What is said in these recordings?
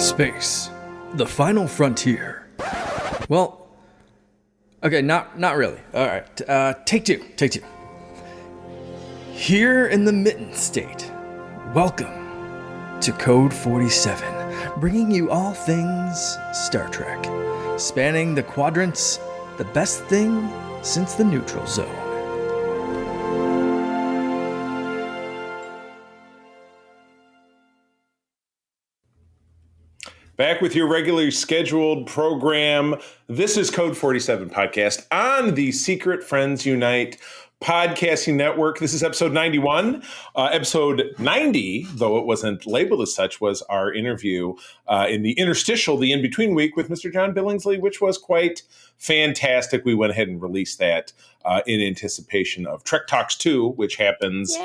Space, the final frontier. Well, okay, not really. All right, take two. Here in the Mitten State, welcome to Code 47, bringing you all things Star Trek, spanning the quadrants, the best thing since the neutral zone. Back with your regularly scheduled program. This is Code 47 podcast on the Secret Friends Unite podcasting network. This is episode 91. Episode 90, though it wasn't labeled as such, was our interview in the interstitial, the in-between week with Mr. John Billingsley, which was quite fantastic. We went ahead and released that in anticipation of Trek Talks 2, which happens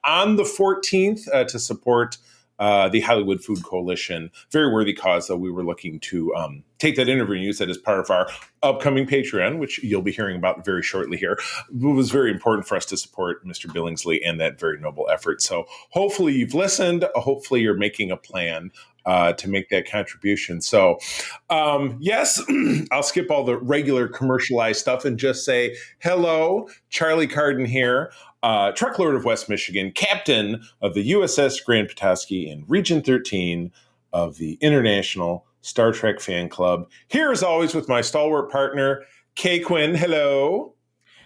on the 14th to support the Hollywood Food Coalition. Very worthy cause, though. We were looking to take that interview and use that as part of our upcoming Patreon, which you'll be hearing about very shortly here. It was very important for us to support Mr. Billingsley and that very noble effort. So hopefully you've listened. Hopefully you're making a plan to make that contribution. So, yes, I'll skip all the regular commercialized stuff and just say, hello, Charlie Carden here. Trek Lord of West Michigan, captain of the USS Grand Petoskey in Region 13 of the International Star Trek Fan Club. Here, as always, with my stalwart partner, Kay Quinn. Hello.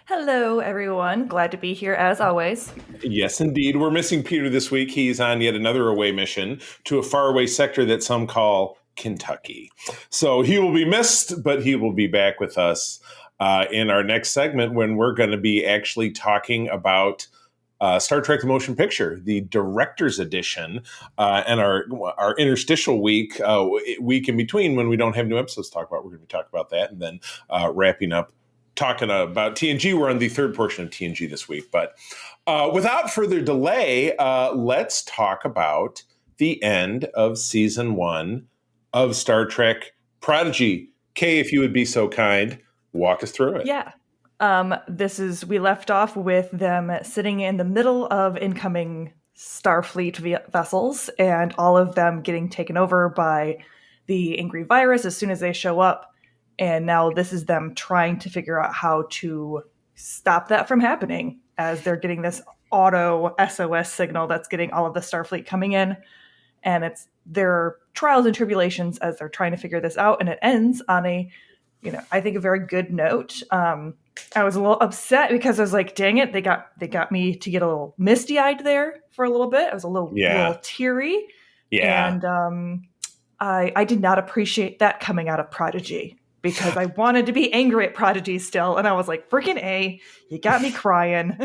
Hello, everyone. Glad to be here, as always. Yes, indeed. We're missing Peter this week. He's on yet another away mission to a faraway sector that some call Kentucky. So he will be missed, but he will be back with us in our next segment when we're going to be actually talking about Star Trek: The Motion Picture, the director's edition, and our interstitial week in between when we don't have new episodes to talk about. We're going to be talking about that and then wrapping up talking about TNG. We're on the third portion of TNG this week. But without further delay, let's talk about the end of season 1 of Star Trek Prodigy. Kay, if you would be so kind, walk us through it. Yeah. We left off with them sitting in the middle of incoming Starfleet vessels and all of them getting taken over by the angry virus as soon as they show up. And now this is them trying to figure out how to stop that from happening as they're getting this auto SOS signal that's getting all of the Starfleet coming in. And it's their trials and tribulations as they're trying to figure this out. And it ends on I think a very good note. I was a little upset because I was like, dang it, they got me to get a little misty-eyed there for a little bit. I was a little teary. Yeah. And I did not appreciate that coming out of Prodigy because I wanted to be angry at Prodigy still. And I was like, freaking A, you got me crying.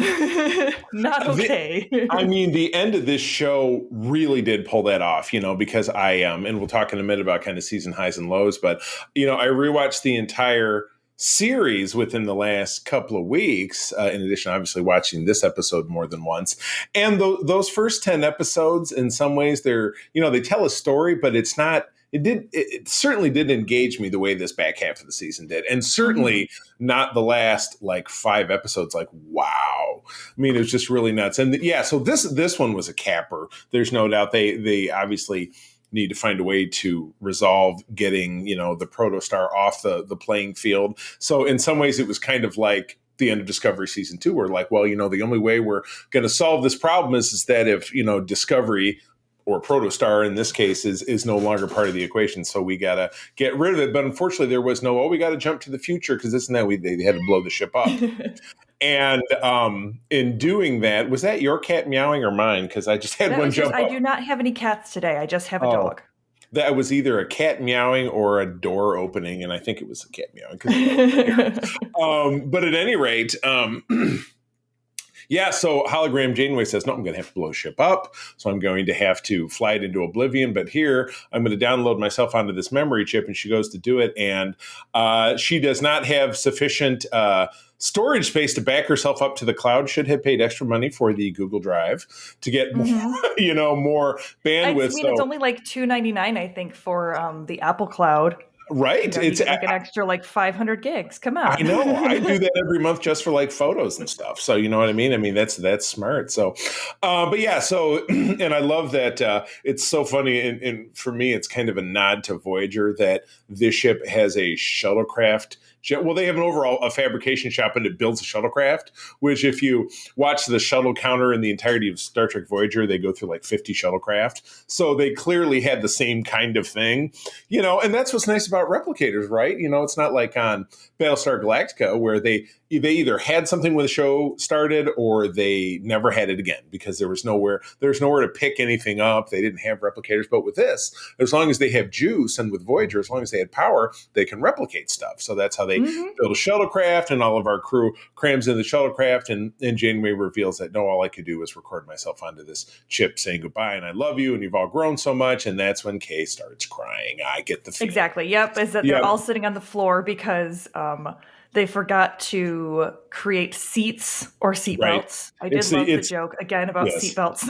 Not okay. The end of this show really did pull that off, because I and we'll talk in a minute about kind of season highs and lows, but, I rewatched the entire series within the last couple of weeks, in addition, obviously, watching this episode more than once. And those first 10 episodes, in some ways, they're, they tell a story, but it's not, it certainly didn't engage me the way this back half of the season did. And certainly not the last 5 episodes. Wow. It was just really nuts. And so this one was a capper. There's no doubt they obviously need to find a way to resolve getting, the protostar off the playing field. So in some ways it was kind of like the end of Discovery season 2. We're like, well, the only way we're going to solve this problem is that if, Discovery or protostar in this case is no longer part of the equation. So we got to get rid of it. But unfortunately there was no, we got to jump to the future because this and that they had to blow the ship up. And in doing that, was that your cat meowing or mine? Because I just had one jump up. I do not have any cats today. I just have a dog. That was either a cat meowing or a door opening. And I think it was a cat meowing. But at any rate, so Hologram Janeway says, no, I'm going to have to blow the ship up. So I'm going to have to fly it into oblivion. But here, I'm going to download myself onto this memory chip. And she goes to do it. And she does not have sufficient storage space to back herself up to the cloud. Should have paid extra money for the Google Drive to get more, more bandwidth. It's only like $2.99, I think, for the Apple Cloud. Right. You get like an extra like 500 gigs. Come on. I know. I do that every month just for like photos and stuff. So you know what I mean? I mean, that's smart. So, but yeah, so, and I love that it's so funny. And for me, it's kind of a nod to Voyager that this ship has a shuttlecraft. Well, they have a fabrication shop and it builds a shuttlecraft, which if you watch the shuttle counter in the entirety of Star Trek Voyager, they go through like 50 shuttlecraft. So they clearly had the same kind of thing, and that's what's nice about replicators, right? It's not like on Battlestar Galactica where they either had something when the show started or they never had it again because there's nowhere to pick anything up. They didn't have replicators. But with this, as long as they have juice, and with Voyager, as long as they had power, they can replicate stuff. So that's how they build a shuttlecraft, and all of our crew crams in the shuttlecraft, and Janeway reveals that, no, all I could do was record myself onto this chip saying goodbye and I love you and you've all grown so much. And that's when Kay starts crying. I get the feeling. Exactly. Yep. Is that they're all sitting on the floor because they forgot to create seats or seatbelts. Right. I did love the joke again about seatbelts.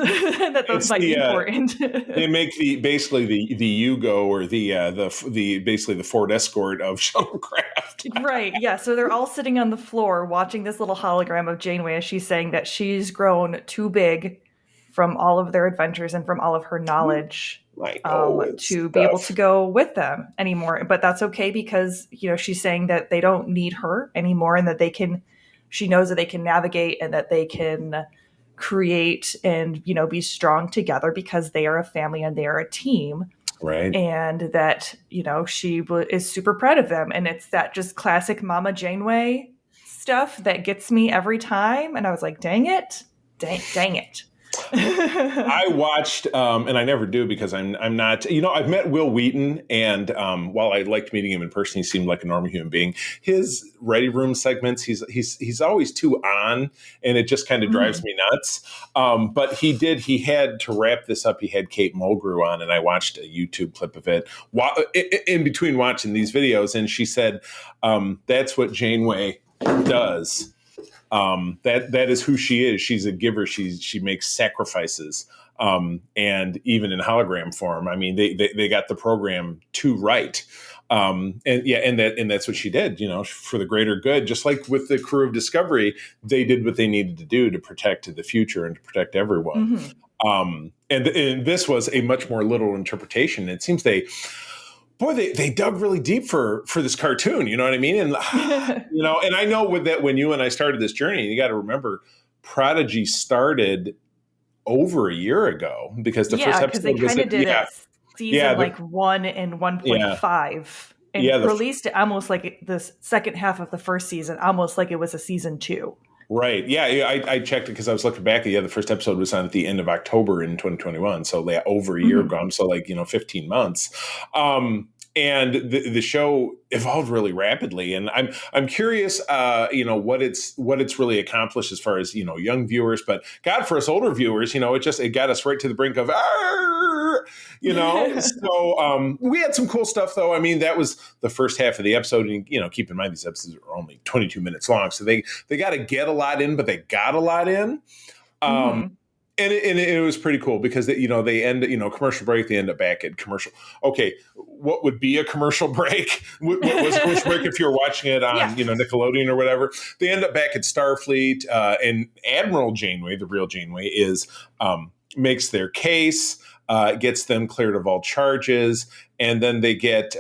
that those might be important. They make basically the Yugo or the basically the Ford Escort of shuttlecraft. Right. Yeah. So they're all sitting on the floor watching this little hologram of Janeway as she's saying that she's grown too big from all of their adventures and from all of her knowledge. To be able to go with them anymore. But that's okay because, she's saying that they don't need her anymore and that she knows that they can navigate and that they can create and, be strong together because they are a family and they are a team. Right. And that, she is super proud of them. And it's that just classic Mama Janeway stuff that gets me every time. And I was like, dang it. I watched, and I never do because I'm not, I've met Will Wheaton, and while I liked meeting him in person, he seemed like a normal human being. His Ready Room segments, he's always too on, and it just kind of drives me nuts. But he had to wrap this up. He had Kate Mulgrew on, and I watched a YouTube clip of it in between watching these videos, and she said, that's what Janeway does. That is who she is. She's a giver. She makes sacrifices. And even in hologram form, I mean, they got the program too right. And that's what she did, for the greater good. Just like with the crew of Discovery, they did what they needed to do to protect the future and to protect everyone. And this was a much more literal interpretation. It seems they dug really deep for this cartoon, you know what I mean? And, and I know with that, when you and I started this journey, you got to remember Prodigy started over a year ago because the first episode they kind of did it season 1 and 1.5 and released it almost like the second half of the first season, almost like it was a season 2. Right. Yeah. I checked it because I was looking back. The first episode was on at the end of October in 2021. So over a year ago, so 15 months. And the show evolved really rapidly, and I'm curious, what it's really accomplished as far as young viewers, but God, for us older viewers, it got us right to the brink of, So we had some cool stuff, though. I mean, that was the first half of the episode, and keep in mind these episodes are only 22 minutes long, so they got to get a lot in, but they got a lot in. And it was pretty cool because they end commercial break. They end up back at commercial. Okay, what would be a commercial break? What was a commercial break if you were watching it on Nickelodeon or whatever? They end up back at Starfleet, and Admiral Janeway, the real Janeway, makes their case, gets them cleared of all charges, and then they get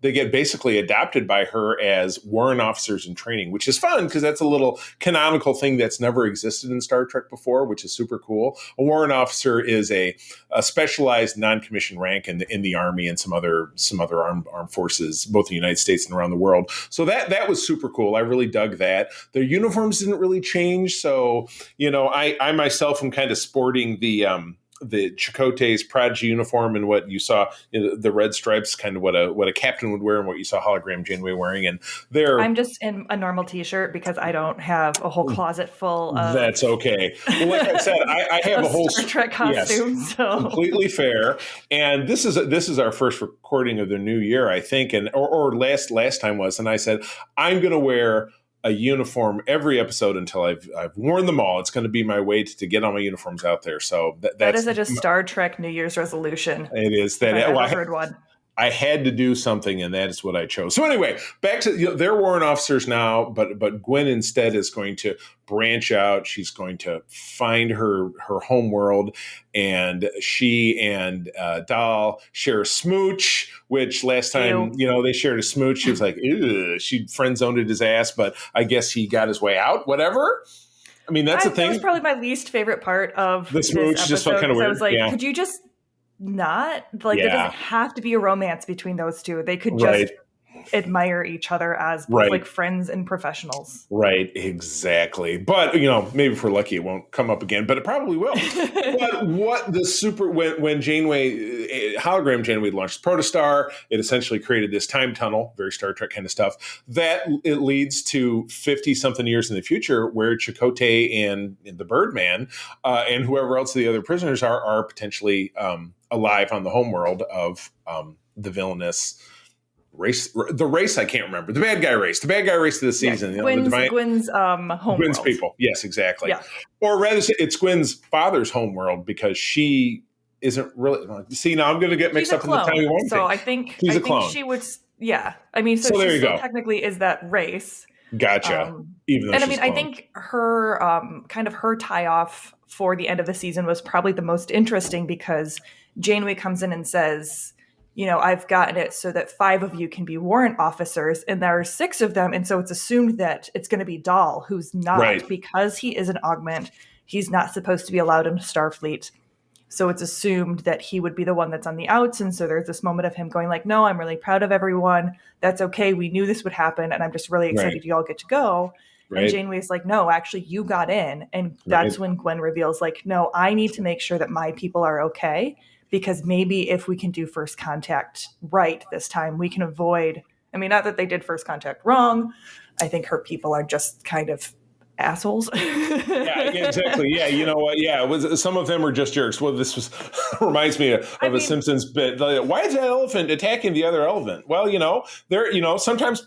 basically adopted by her as warrant officers in training, which is fun because that's a little canonical thing that's never existed in Star Trek before, which is super cool. A warrant officer is a specialized non-commissioned rank in the Army and some other armed forces, both in the United States and around the world. So that was super cool. I really dug that. Their uniforms didn't really change, so I myself am kind of sporting the Chakotay's Prodigy uniform and what you saw, the red stripes, kind of what a captain would wear and what you saw hologram Janeway wearing. And I'm just in a normal t-shirt because I don't have a whole closet full of. That's okay. Well, like I said, I have a whole Star Trek costume. Yes, so completely fair. And this is our first recording of the new year, I think, or last time was. And I said I'm going to wear a uniform every episode until I've worn them all. It's going to be my way to get all my uniforms out there. So that is a Star Trek New Year's resolution. It is that. I've heard one. I had to do something, and that is what I chose. So anyway, back to they're warrant officers now, but Gwen instead is going to branch out. She's going to find her home world, and she and Dahl share a smooch. Which last time they shared a smooch, she was like, ew, she friend zoned his ass, but I guess he got his way out. Whatever. I mean, that's the thing. That was probably my least favorite part of the smooch. This just felt kind of weird. I was like, could you just not like? There doesn't have to be a romance between those two. They could just admire each other as both like friends and professionals. Right, exactly. But maybe if we're lucky, it won't come up again. But it probably will. But what the when Janeway hologram Janeway launched Protostar, it essentially created this time tunnel, very Star Trek kind of stuff. That it leads to 50-something years in the future, where Chakotay and the Birdman and whoever else the other prisoners are potentially alive on the homeworld of the villainous race. The race I can't remember. The bad guy race of the season. Gwen's home Gwen's world. people. Yes, exactly. Yeah. Or rather, it's Gwen's father's homeworld, because she isn't really. See, now I'm going to get mixed up in the Timey Wimey. So I think she's a clone. She would. Yeah. I mean, so there she you still go. technically is that race. Gotcha. Even though and I she's mean, I think her kind of her tie off for the end of the season was probably the most interesting, because Janeway comes in and says, I've gotten it so that 5 of you can be warrant officers, and there are 6 of them. And so it's assumed that it's going to be Dahl, who's not, because he is an augment. He's not supposed to be allowed into Starfleet. So it's assumed that he would be the one that's on the outs. And so there's this moment of him going like, no, I'm really proud of everyone. That's okay. We knew this would happen. And I'm just really excited you all get to go. Right. And Janeway's like, no, actually you got in. And that's when Gwen reveals like, no, I need to make sure that my people are okay. Because maybe if we can do first contact right this time, we can avoid, I mean, not that they did first contact wrong. I think her people are just kind of assholes. Yeah, exactly. Yeah, you know what? Yeah, some of them are just jerks. Well, this reminds me of a Simpsons bit. Why is that elephant attacking the other elephant? Well, sometimes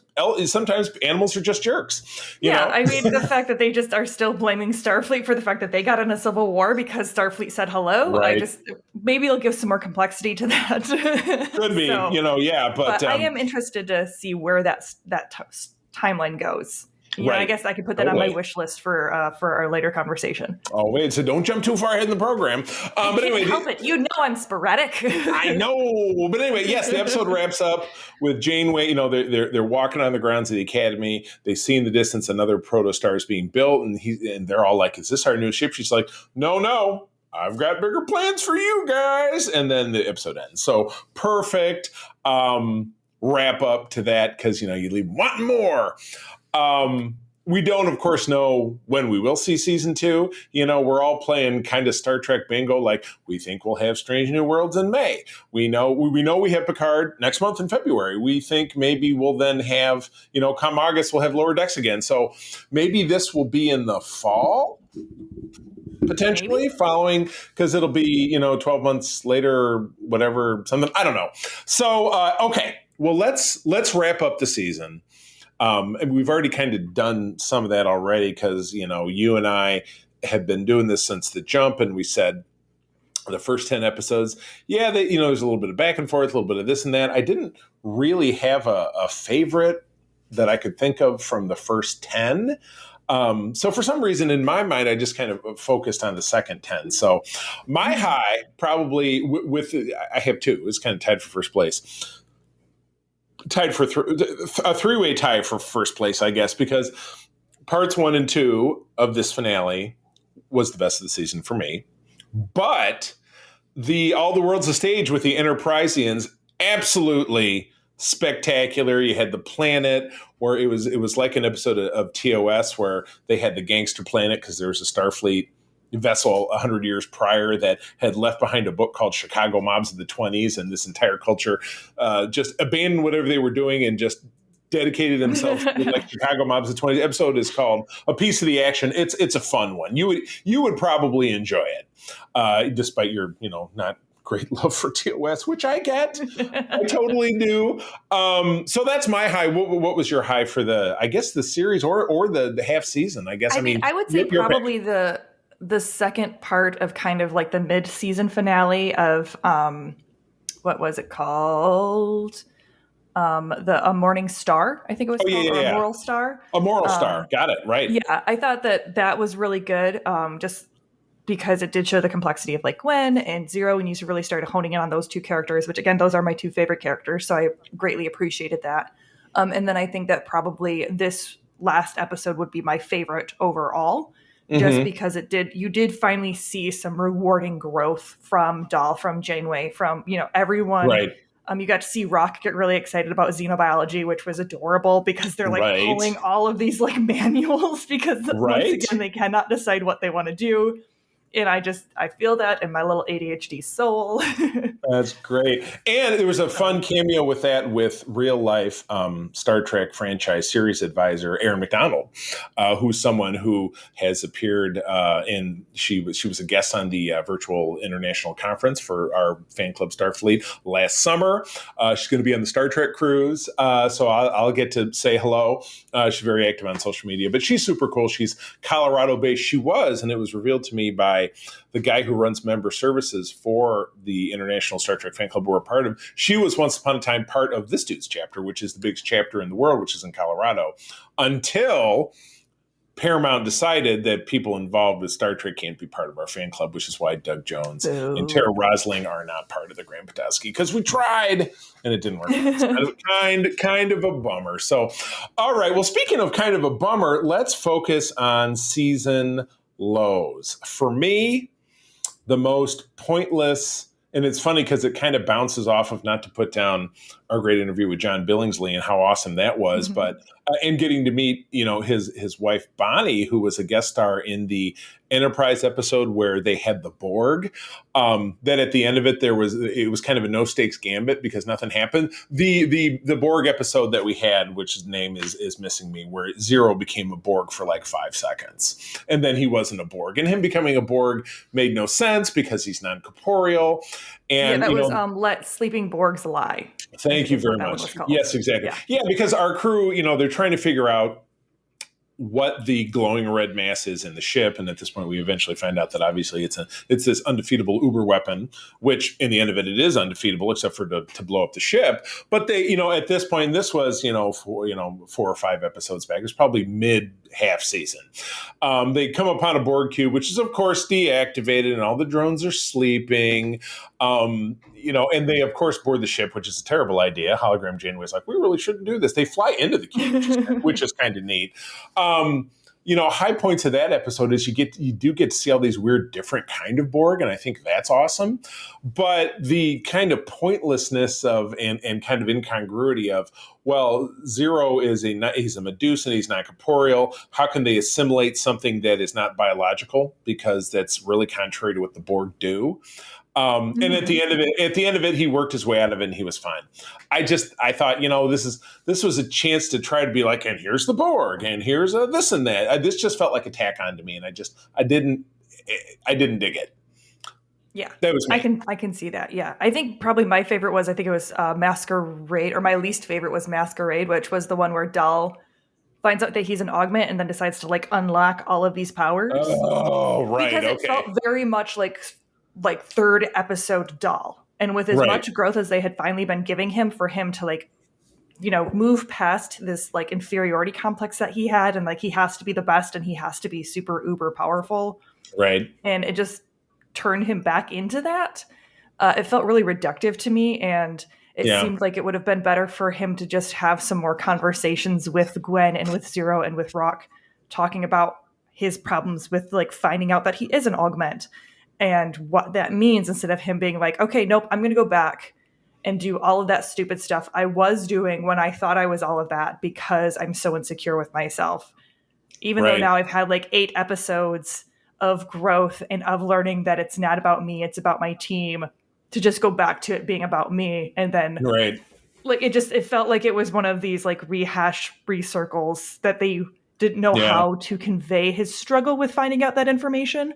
animals are just jerks. You know? I mean, the fact that they just are still blaming Starfleet for the fact that they got in a civil war because Starfleet said hello. Right. Maybe it'll give some more complexity to that. Could be, but I am interested to see where that timeline goes. I guess I could put that on my wish list for our later conversation. Oh, wait, so don't jump too far ahead in the program. But anyway, help it. I'm sporadic. I know. But anyway, yes, the episode wraps up with Janeway. They're walking on the grounds of the Academy. They see in the distance another protostar is being built, and they're all like, is this our new ship? She's like, no, I've got bigger plans for you guys. And then the episode ends. So perfect wrap up to that, because, you leave wanting more. We don't, of course, know when we will see season 2. We're all playing kind of Star Trek bingo. Like, we think we'll have Strange New Worlds in May. We know we have Picard next month in February. We think maybe we'll then have, come August, we'll have Lower Decks again. So maybe this will be in the fall, potentially following, because it'll be, 12 months later or whatever, something. I don't know. So, okay. Well, let's wrap up the season. And we've already kind of done some of that already, because, you and I have been doing this since the jump, and we said the first 10 episodes, there's a little bit of back and forth, a little bit of this and that. I didn't really have a favorite that I could think of from the first 10. So for some reason in my mind, I just kind of focused on the second 10. So my high probably I have 2. It's kind of tied for first place. Tied for a 3-way tie for first place, I guess, because parts 1 and 2 of this finale was the best of the season for me. But All the World's a Stage with the Enterprisians, absolutely spectacular. You had the planet where it was like an episode of TOS where they had the gangster planet, because there was a Starfleet vessel 100 years prior that had left behind a book called Chicago Mobs of the 20s, and this entire culture just abandoned whatever they were doing and just dedicated themselves to like Chicago Mobs of the 20s. The episode is called A Piece of the Action. It's a fun one. You would probably enjoy it, despite your not great love for TOS, which I get. I totally do. So that's my high. What was your high for the series or the half season? I guess. I mean, I would say probably the second part of kind of like the mid-season finale of what was it called? A Morning Star, I think it was Oh, yeah, called, yeah, or a yeah. Moral Star. A moral star. Got it. Right. Yeah, I thought that was really good. Just because it did show the complexity of like Gwen and Zero, and you really started honing in on those two characters, which again, those are my two favorite characters. So I greatly appreciated that. And then I think that probably this last episode would be my favorite overall, just Mm-hmm. because you did finally see some rewarding growth from Doll, from Janeway, from, everyone. Right. You got to see Rock get really excited about xenobiology, which was adorable because they're like Right. pulling all of these like manuals because once Right. again they cannot decide what they want to do. And I feel that in my little ADHD soul. That's great. And there was a fun cameo with that with real life Star Trek franchise series advisor Aaron McDonald, who's someone who has appeared in. She was a guest on the virtual international conference for our fan club Starfleet last summer. She's going to be on the Star Trek cruise, so I'll get to say hello. She's very active on social media, but she's super cool. She's Colorado based. She was, and it was revealed to me by the guy who runs member services for the International Star Trek Fan Club we're a part of. She was once upon a time part of this dude's chapter, which is the biggest chapter in the world, which is in Colorado, until Paramount decided that people involved with Star Trek can't be part of our fan club, which is why Doug Jones and Tara Rosling are not part of the Grand Petoskey, because we tried and it didn't work. It's kind of a bummer. So, all right. Well, speaking of kind of a bummer, let's focus on season lows. For me, the most pointless, and it's funny because it kind of bounces off of, not to put down our great interview with John Billingsley and how awesome that was, but and getting to meet his wife Bonnie, who was a guest star in the Enterprise episode where they had the Borg. Then at the end of it, it was kind of a no stakes gambit because nothing happened. The Borg episode that we had, which his name is missing me, where Zero became a Borg for like 5 seconds, and then he wasn't a Borg, and him becoming a Borg made no sense because he's non-corporeal. And that was Let Sleeping Borgs Lie. Thank you very much. Yes, exactly. Yeah, because our crew, they're trying to figure out what the glowing red mass is in the ship, and at this point we eventually find out that obviously it's this undefeatable uber weapon, which in the end of it is undefeatable except for to blow up the ship. But they, at this point, and this was 4 or 5 episodes back, it was probably mid half season, they come upon a Borg cube, which is of course deactivated, and all the drones are sleeping, and they of course board the ship, which is a terrible idea. Hologram Janeway's like, we really shouldn't do this. They fly into the cube, which is kind of neat. High points of that episode is you do get to see all these weird different kind of Borg, and I think that's awesome. But the kind of pointlessness of and kind of incongruity of, well, Zero he's a Medusan, he's not corporeal. How can they assimilate something that is not biological? Because that's really contrary to what the Borg do. And at the end of it, he worked his way out of it and he was fine. I thought, this was a chance to try to be like, and here's the Borg, and here's this and that. This just felt like a tack on to me, and I didn't dig it. Yeah, that was me. I can see that. Yeah, I think probably my favorite was, Masquerade, or my least favorite was Masquerade, which was the one where Dal finds out that he's an augment and then decides to like unlock all of these powers. Oh, right. Because it felt very much like third episode Doll, and with as much growth as they had finally been giving him, for him to like move past this like inferiority complex that he had, and like he has to be the best and he has to be super uber powerful, right? And it just turned him back into that. It felt really reductive to me, and it seemed like it would have been better for him to just have some more conversations with Gwen and with Zero and with Rock, talking about his problems with like finding out that he is an augment and what that means, instead of him being like, okay, nope, I'm going to go back and do all of that stupid stuff I was doing when I thought I was all of that, because I'm so insecure with myself. Even though now I've had like 8 episodes of growth and of learning that it's not about me, it's about my team, to just go back to it being about me. And then like, it felt like it was one of these like rehash recircles that they didn't know how to convey his struggle with finding out that information.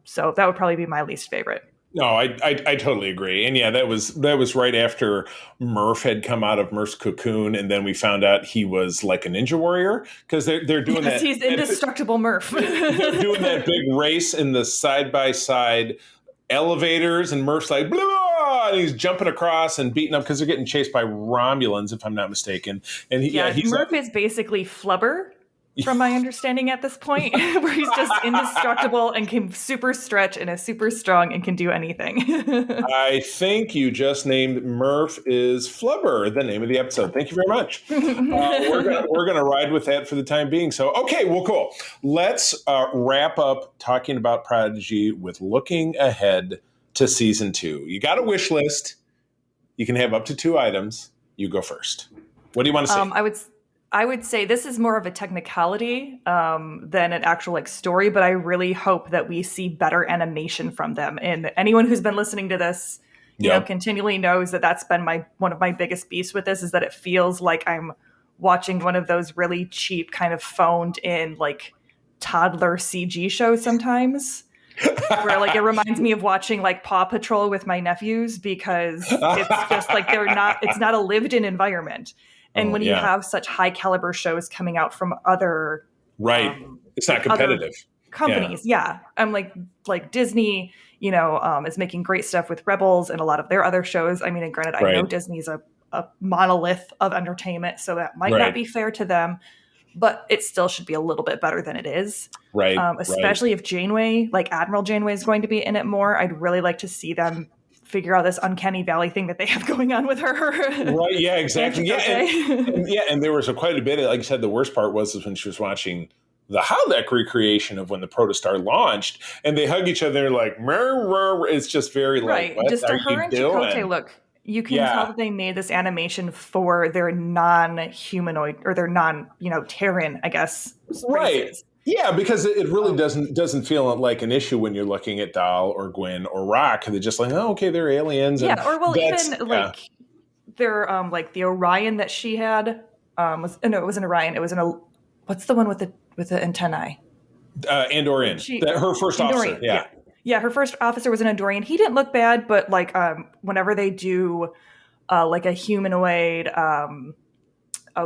So that would probably be my least favorite. No, I totally agree. And that was right after Murph had come out of Murph's cocoon, and then we found out he was like a ninja warrior, because they're doing that. He's indestructible Murph. They're doing that big race in the side-by-side elevators, and Murph's like, blah, oh, and he's jumping across and beating up because they're getting chased by Romulans, if I'm not mistaken. And he's Murph is basically Flubber, from my understanding at this point, where he's just indestructible and can super stretch and is super strong and can do anything. I think you just named Murph is Flubber, the name of the episode. Thank you very much. We're gonna ride with that for the time being. So, okay, well, cool. Let's wrap up talking about Prodigy with looking ahead to season 2. You got a wish list. You can have up to 2 items. You go first. What do you want to say? I would say this is more of a technicality than an actual story, but I really hope that we see better animation from them. And anyone who's been listening to this, you know, continually knows that that's been one of my biggest beefs with this, is that it feels like I'm watching one of those really cheap kind of phoned in like toddler CG shows sometimes. Where like it reminds me of watching like Paw Patrol with my nephews, because it's just like it's not a lived in environment. And when you have such high caliber shows coming out from other it's not competitive companies. I'm like Disney, you know, is making great stuff with Rebels and a lot of their other shows. I mean, and granted, I know Disney's a monolith of entertainment, so that might not be fair to them, but it still should be a little bit better than it is. Especially if Janeway, like Admiral Janeway, is going to be in it more. I'd really like to see them figure out this uncanny valley thing that they have going on with her. Right. Yeah, exactly. And there was quite a bit of, like you said, the worst part was when she was watching the holodeck recreation of when the Protostar launched and they hug each other like, it's just very like, what just are her you and doing? Chakotay look. You can tell that they made this animation for their non-humanoid or their Terran, I guess. Races. Yeah, because it really doesn't feel like an issue when you're looking at Dal or Gwyn or Rock. They're just like, oh, okay, they're aliens. Yeah, even like they're like the Orion that she had it wasn't Orion. It was what's the one with the antennae? Andorian. Her first officer. Yeah, her first officer was an Andorian. He didn't look bad, but like whenever they do like a humanoid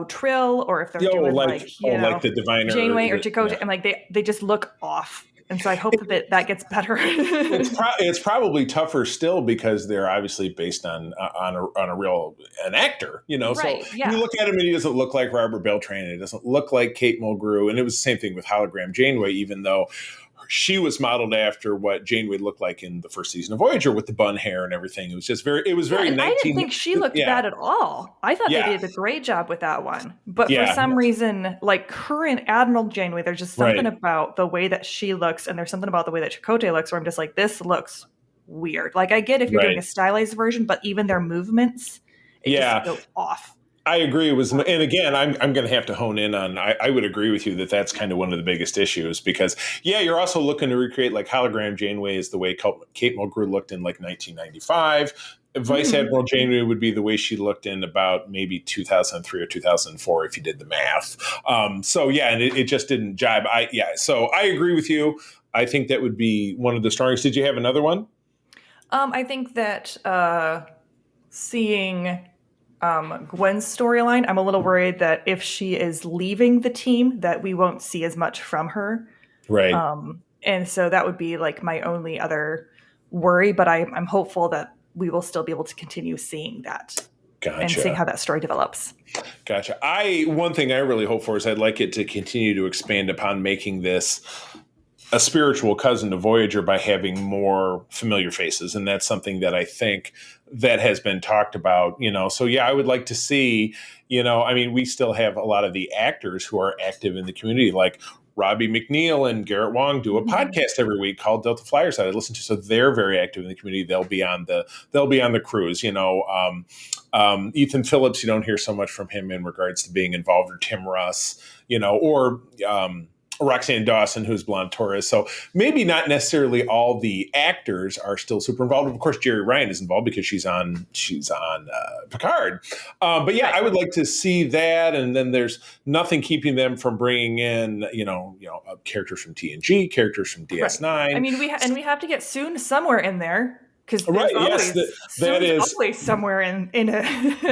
Trill, or if they're doing like the diviner Janeway or Chakotay, and like they just look off. And so I hope that gets better. It's probably tougher still because they're obviously based on an actor, you know. So you look at him and he doesn't look like Robert Beltran. It doesn't look like Kate Mulgrew, and it was the same thing with hologram Janeway, even though she was modeled after what Janeway looked like in the first season of Voyager with the bun hair and everything. It was just very. I didn't think she looked bad at all. I thought they did a great job with that one. But for some reason, like current Admiral Janeway, there's just something about the way that she looks, and there's something about the way that Chakotay looks, where I'm just like, this looks weird. Like I get if you're doing a stylized version, but even their movements, it just feels off. I agree. And again, I'm going to have to hone in on, I would agree with you that that's kind of one of the biggest issues because, you're also looking to recreate like hologram Janeway is the way Kate Mulgrew looked in like 1995. Vice Admiral Janeway would be the way she looked in about maybe 2003 or 2004 if you did the math. And it just didn't jibe. So I agree with you. I think that would be one of the strongest. Did you have another one? I think that seeing Gwen's storyline, I'm a little worried that if she is leaving the team, that we won't see as much from her. Right. And so that would be like my only other worry, but I'm hopeful that we will still be able to continue seeing that. Gotcha. And seeing how that story develops. Gotcha. One thing I really hope for is I'd like it to continue to expand upon making this a spiritual cousin to Voyager by having more familiar faces. And that's something that I think that has been talked about, So I would like to see, we still have a lot of the actors who are active in the community, like Robbie McNeil and Garrett Wong do a podcast every week called Delta Flyers that I listen to. So they're very active in the community. They'll be on the cruise, Ethan Phillips, you don't hear so much from him in regards to being involved, or Tim Russ, or Roxanne Dawson, who's Blonde Torres. So maybe not necessarily all the actors are still super involved. Of course, Jerry Ryan is involved because she's on Picard. I would like to see that. And then there's nothing keeping them from bringing in, characters from TNG, characters from DS9. Right. I mean, we have to get Soon somewhere in there. Because Right. there's Yes. always That Soong's is always somewhere in a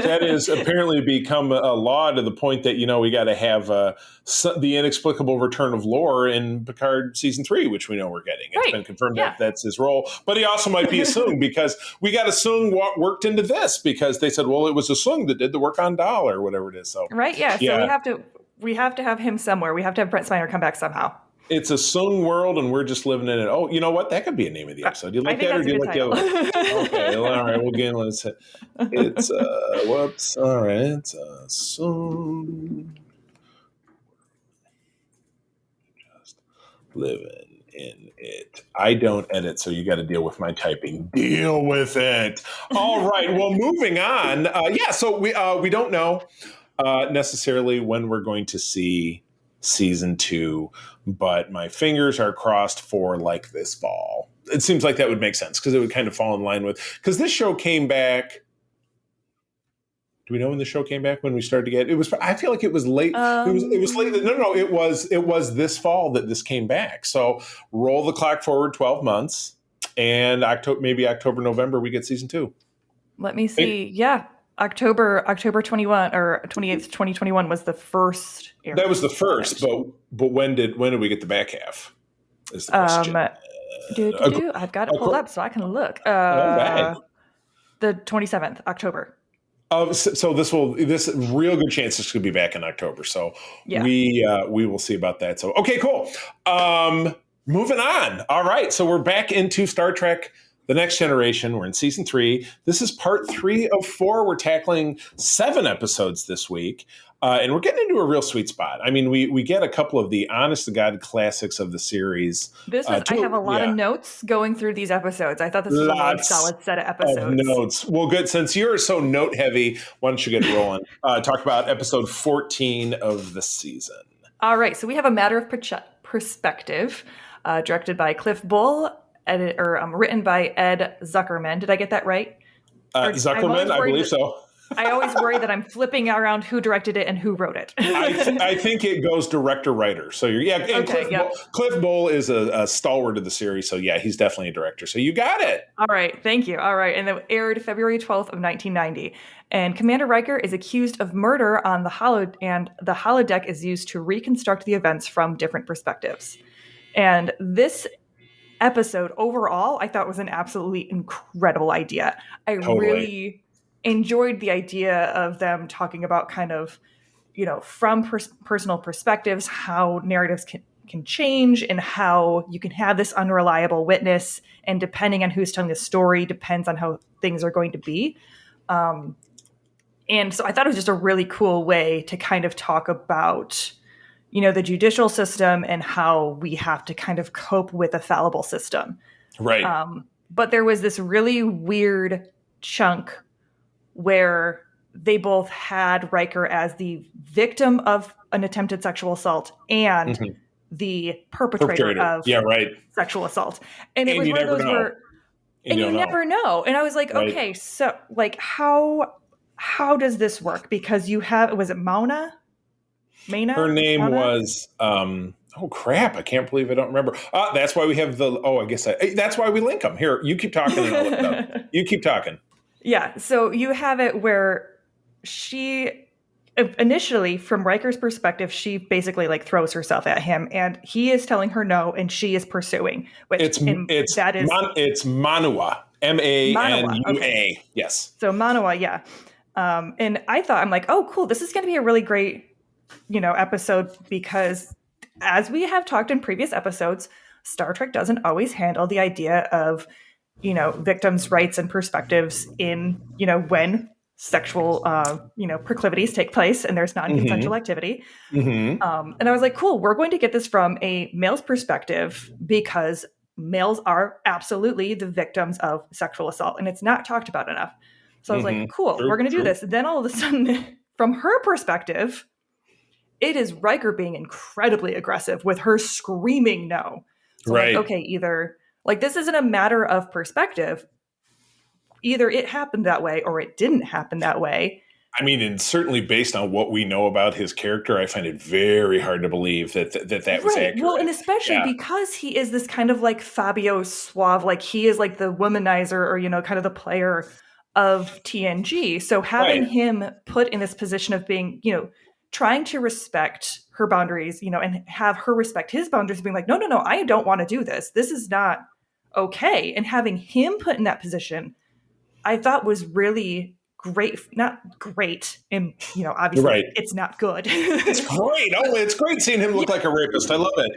that is apparently become a law to the point that we got to have the inexplicable return of Lore in Picard season 3, which we know we're getting. It's been right. confirmed Yeah. that that's his role, but he also might be a Soong because we got a Soong worked into this because they said, well, it was a Soong that did the work on Dal or whatever it is. So Right. Yeah. So yeah, we have to have him somewhere. We have to have Brent Spiner come back somehow. it's a Soong world, and we're just living in it. Oh, you know what? That could be a name of the episode. Do you I like think that, or that's do a you good like the other one? title. Okay, well, all right. Well, again, let's. It's whoops. All right, it's a Soong. Just living in it. I don't edit, so you got to deal with my typing. Deal with it. All right. Well, moving on. Yeah. So we don't know necessarily when we're going to see season 2, but my fingers are crossed for like this fall. It seems like that would make sense because it would kind of fall in line with because this show came back. Do we know when the show came back? When we started to get it was? I feel like it was late. It was late. No. It was this fall that this came back. So roll the clock forward 12 months, and October, November, we get season 2. Let me see. Yeah. October 21 or 28th, 2021 was the first airing. That was the first, but when did we get the back half? Is the question. I've got it pulled up so I can look. Right. The 27th October. So this real good chance this could be back in October. So Yeah. we will see about that. So okay, cool. Moving on. All right, so we're back into Star Trek: The Next Generation. We're in season 3. This is part 3 of 4. We're tackling 7 episodes this week. And we're getting into a real sweet spot. I mean, we get a couple of the honest-to-God classics of the series. I have a lot of notes going through these episodes. I thought this was a really solid set of episodes. Of notes. Well, good. Since you're so note-heavy, why don't you get rolling? Talk about episode 14 of the season. All right. So we have A Matter of Perspective, directed by Cliff Bull, written by Ed Zuckerman. Did I get that right? Zuckerman, I believe so. I always worry that I'm flipping around who directed it and who wrote it. I think it goes director-writer. So Cliff Bull is a stalwart of the series. So yeah, he's definitely a director. So you got it. All right, thank you. All right, and it aired February 12th of 1990. And Commander Riker is accused of murder on the holodeck is used to reconstruct the events from different perspectives. And this episode overall, I thought was an absolutely incredible idea. I really enjoyed the idea of them talking about kind of, from personal perspectives, how narratives can change and how you can have this unreliable witness. And depending on who's telling the story depends on how things are going to be. And so I thought it was just a really cool way to kind of talk about, the judicial system and how we have to kind of cope with a fallible system. Right. But there was this really weird chunk where they both had Riker as the victim of an attempted sexual assault and the perpetrator of sexual assault. And it was one of those where, and you never know. And I was like, okay, so like, how does this work? Because was it Mona? Her name was, oh crap, I can't believe I don't remember. That's why we have that's why we link them. Here, you keep talking and I'll look it up. You keep talking. Yeah, so you have it where she, initially, from Riker's perspective, she basically like throws herself at him, and he is telling her no, and she is pursuing. Which it's Manua, Manua. Okay. Yes. So Manua, yeah. And I'm like, oh, cool. This is going to be a really great, episode because, as we have talked in previous episodes, Star Trek doesn't always handle the idea of victims' rights and perspectives in, when sexual, proclivities take place and there's non-consensual activity. And I was like, cool, we're going to get this from a male's perspective because males are absolutely the victims of sexual assault and it's not talked about enough. So I was like, cool, we're going to do this. Then all of a sudden, from her perspective, it is Riker being incredibly aggressive with her screaming no. So like, okay, either like this isn't a matter of perspective. Either it happened that way or it didn't happen that way. I mean, and certainly based on what we know about his character, I find it very hard to believe that was Right. Well, and accurate. especially Yeah, because he is this kind of like Fabio Suave, like he is like the womanizer or, kind of the player of TNG. So having right, him put in this position of being, trying to respect her boundaries, and have her respect his boundaries, being like, no, no, no, I don't want to do this. This is not okay. And having him put in that position, I thought was really great. Not great. And, obviously right. it's not good. It's great. Oh, it's great seeing him look like a rapist. I love it.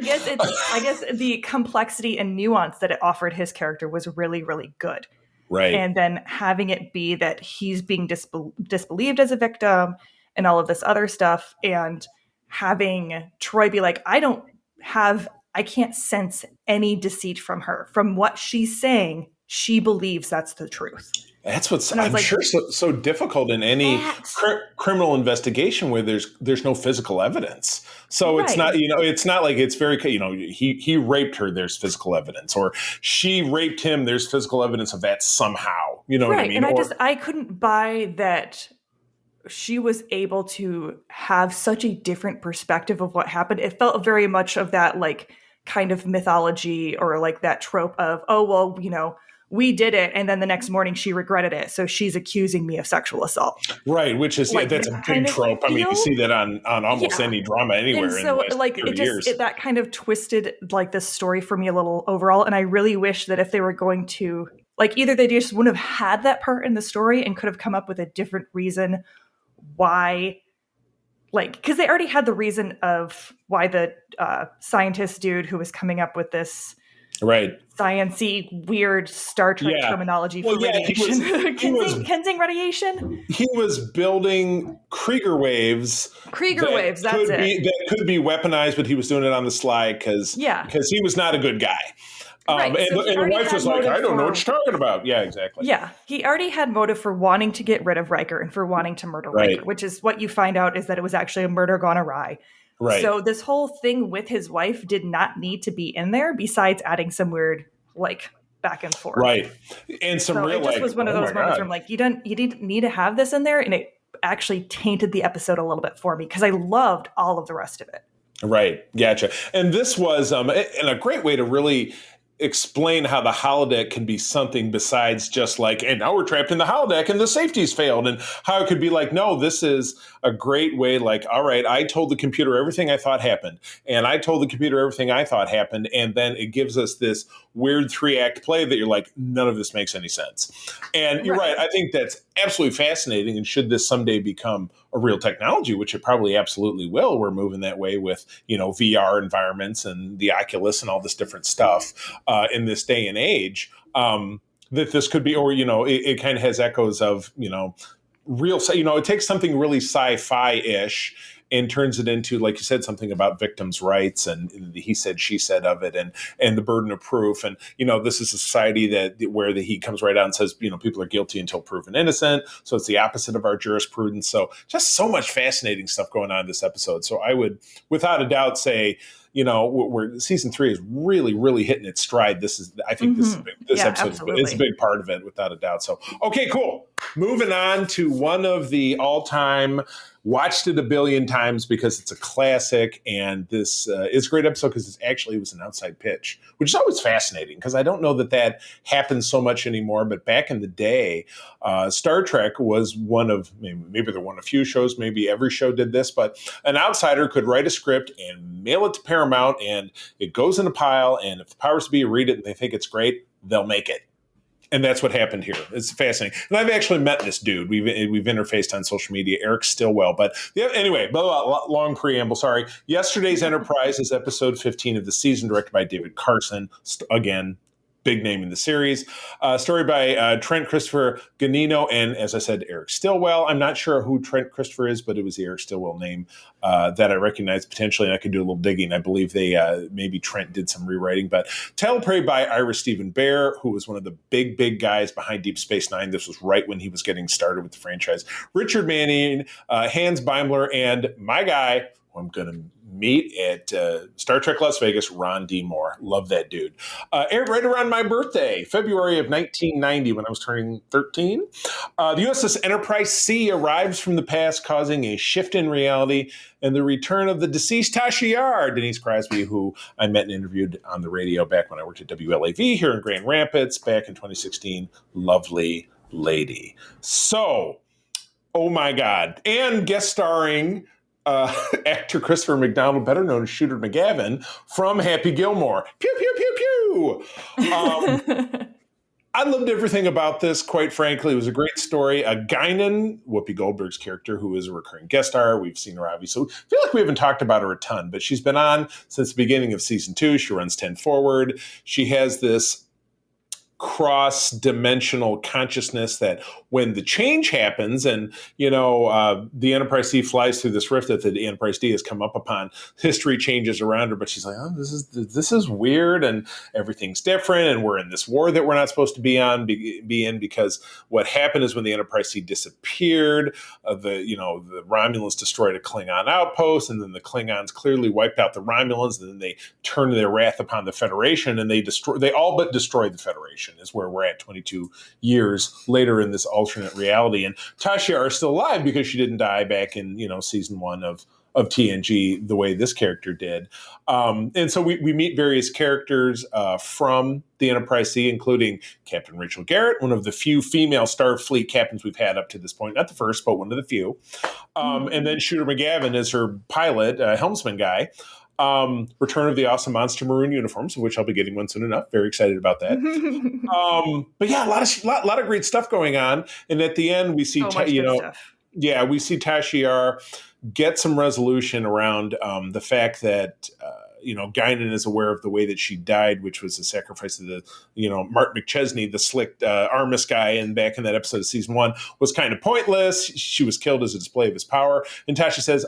I guess the complexity and nuance that it offered his character was really, really good. Right. And then having it be that he's being disbelieved as a victim and all of this other stuff, and having Troy be like, I can't sense any deceit from her. From what she's saying, she believes that's the truth. That's what's, And I was I'm like, sure, so difficult in any that criminal investigation where there's no physical evidence. So it's not, right. it's not like it's very, he raped her, there's physical evidence, or she raped him, there's physical evidence of that somehow. You know what I Right. mean? And Or I couldn't buy that she was able to have such a different perspective of what happened. It felt very much of that like kind of mythology or like that trope of, oh, well, we did it. And then the next morning she regretted it. So she's accusing me of sexual assault. right, which is, yeah, Like that's a that big kind of trope. I mean, you feel. see that on almost Yeah. any drama And anywhere in the so last like 30 years. that kind of twisted like the story for me a little overall. And I really wish that if they were going to like either they just wouldn't have had that part in the story and could have come up with a different reason why, like, because they already had the reason of why the scientist dude who was coming up with this Right. science-y weird Star Trek Yeah. terminology Well, for yeah, radiation. he was Kensing radiation? he was building Krieger waves Krieger waves, that's it. that could be weaponized, but he was doing it on the sly Yeah. because he was not a good guy. Right, And, so he and the already wife had was like, motive I don't know for- what you're talking about. Yeah, exactly. Yeah, he already had motive for wanting to get rid of Riker and for wanting to murder Right. Riker, which is what you find out is that it was actually a murder gone awry. Right. So this whole thing with his wife did not need to be in there besides adding some weird, like, back and forth. Right. And some So real, it just like, was one of oh those my moments God. where I'm like, you didn't need to have this in there, and it actually tainted the episode a little bit for me because I loved all of the rest of it. Right. Gotcha. And this was and a great way to really explain how the holodeck can be something besides just like, and now we're trapped in the holodeck and the safety's failed, and how it could be like, no, this is a great way, like, all right, I told the computer everything I thought happened, and I told the computer everything I thought happened, and then it gives us this weird 3-act play that you're like, none of this makes any sense. And you're right. I think that's absolutely fascinating, and should this someday become a real technology, which it probably absolutely will, we're moving that way with, VR environments and the Oculus and all this different stuff in this day and age, that this could be, or, it kind of has echoes of, real, it takes something really sci-fi-ish and turns it into, like you said, something about victims' rights and the he said, she said of it, and the burden of proof. And, this is a society where he comes right out and says, people are guilty until proven innocent. So it's the opposite of our jurisprudence. So just so much fascinating stuff going on in this episode. So I would, without a doubt, say, where season 3 is really, really hitting its stride. I think this episode is a big part of it, without a doubt. So, okay, cool. Moving on to one of the all-time, watched it a billion times because it's a classic, and this is a great episode because it was an outside pitch, which is always fascinating because I don't know that happens so much anymore. But back in the day, Star Trek was one of maybe they're one of few shows, maybe every show did this, but an outsider could write a script and mail it to Paramount, and it goes in a pile. And if the powers to be read it and they think it's great, they'll make it. And that's what happened here. It's fascinating. And I've actually met this dude. We've interfaced on social media, Eric Stillwell. But anyway, long preamble, sorry. Yesterday's Enterprise is episode 15 of the season, directed by David Carson. Again, big name in the series. Story by Trent Christopher Ganino and, as I said, Eric Stillwell. I'm not sure who Trent Christopher is, but it was the Eric Stillwell name that I recognized potentially, and I could do a little digging. I believe maybe Trent did some rewriting. But Teleplay by Ira Stephen Bear, who was one of the big guys behind Deep Space Nine. This was right when he was getting started with the franchise. Richard Manning, Hans Beimler, and my guy, who I'm going to meet at Star Trek Las Vegas, Ron D. Moore. Love that dude. Aired right around my birthday, February of 1990, when I was turning 13. The USS Enterprise C arrives from the past, causing a shift in reality and the return of the deceased Tasha Yar, Denise Crosby, who I met and interviewed on the radio back when I worked at WLAV here in Grand Rapids back in 2016. Lovely lady. So, oh my God. And guest starring actor Christopher McDonald, better known as Shooter McGavin, from Happy Gilmore. Pew, pew, pew, pew. I loved everything about this, quite frankly. It was a great story. Guinan, Whoopi Goldberg's character, who is a recurring guest star. We've seen her, obviously. I feel like we haven't talked about her a ton, but she's been on since the beginning of season 2. She runs 10 Forward. She has this cross-dimensional consciousness that when the change happens and, the Enterprise C flies through this rift that the Enterprise D has come up upon, history changes around her, but she's like, oh, this is weird and everything's different and we're in this war that we're not supposed to be in because what happened is when the Enterprise C disappeared, the Romulans destroyed a Klingon outpost, and then the Klingons clearly wiped out the Romulans, and then they turned their wrath upon the Federation, and they all but destroyed the Federation. Is where we're at 22 years later in this alternate reality. And Tasha Yar is still alive because she didn't die back in, season 1 of TNG the way this character did. And so we meet various characters from the Enterprise C, including Captain Rachel Garrett, one of the few female Starfleet captains we've had up to this point. Not the first, but one of the few. And then Shooter McGavin is her pilot, helmsman guy. Return of the awesome monster maroon uniforms, of which I'll be getting one soon enough. Very excited about that. But yeah, a lot of great stuff going on. And at the end, we see, we see Tasha Yar get some resolution around the fact that, Guinan is aware of the way that she died, which was the sacrifice of the, Mark McChesney, the slick Armis guy, and back in that episode of season 1 was kind of pointless. She was killed as a display of his power. And Tasha says,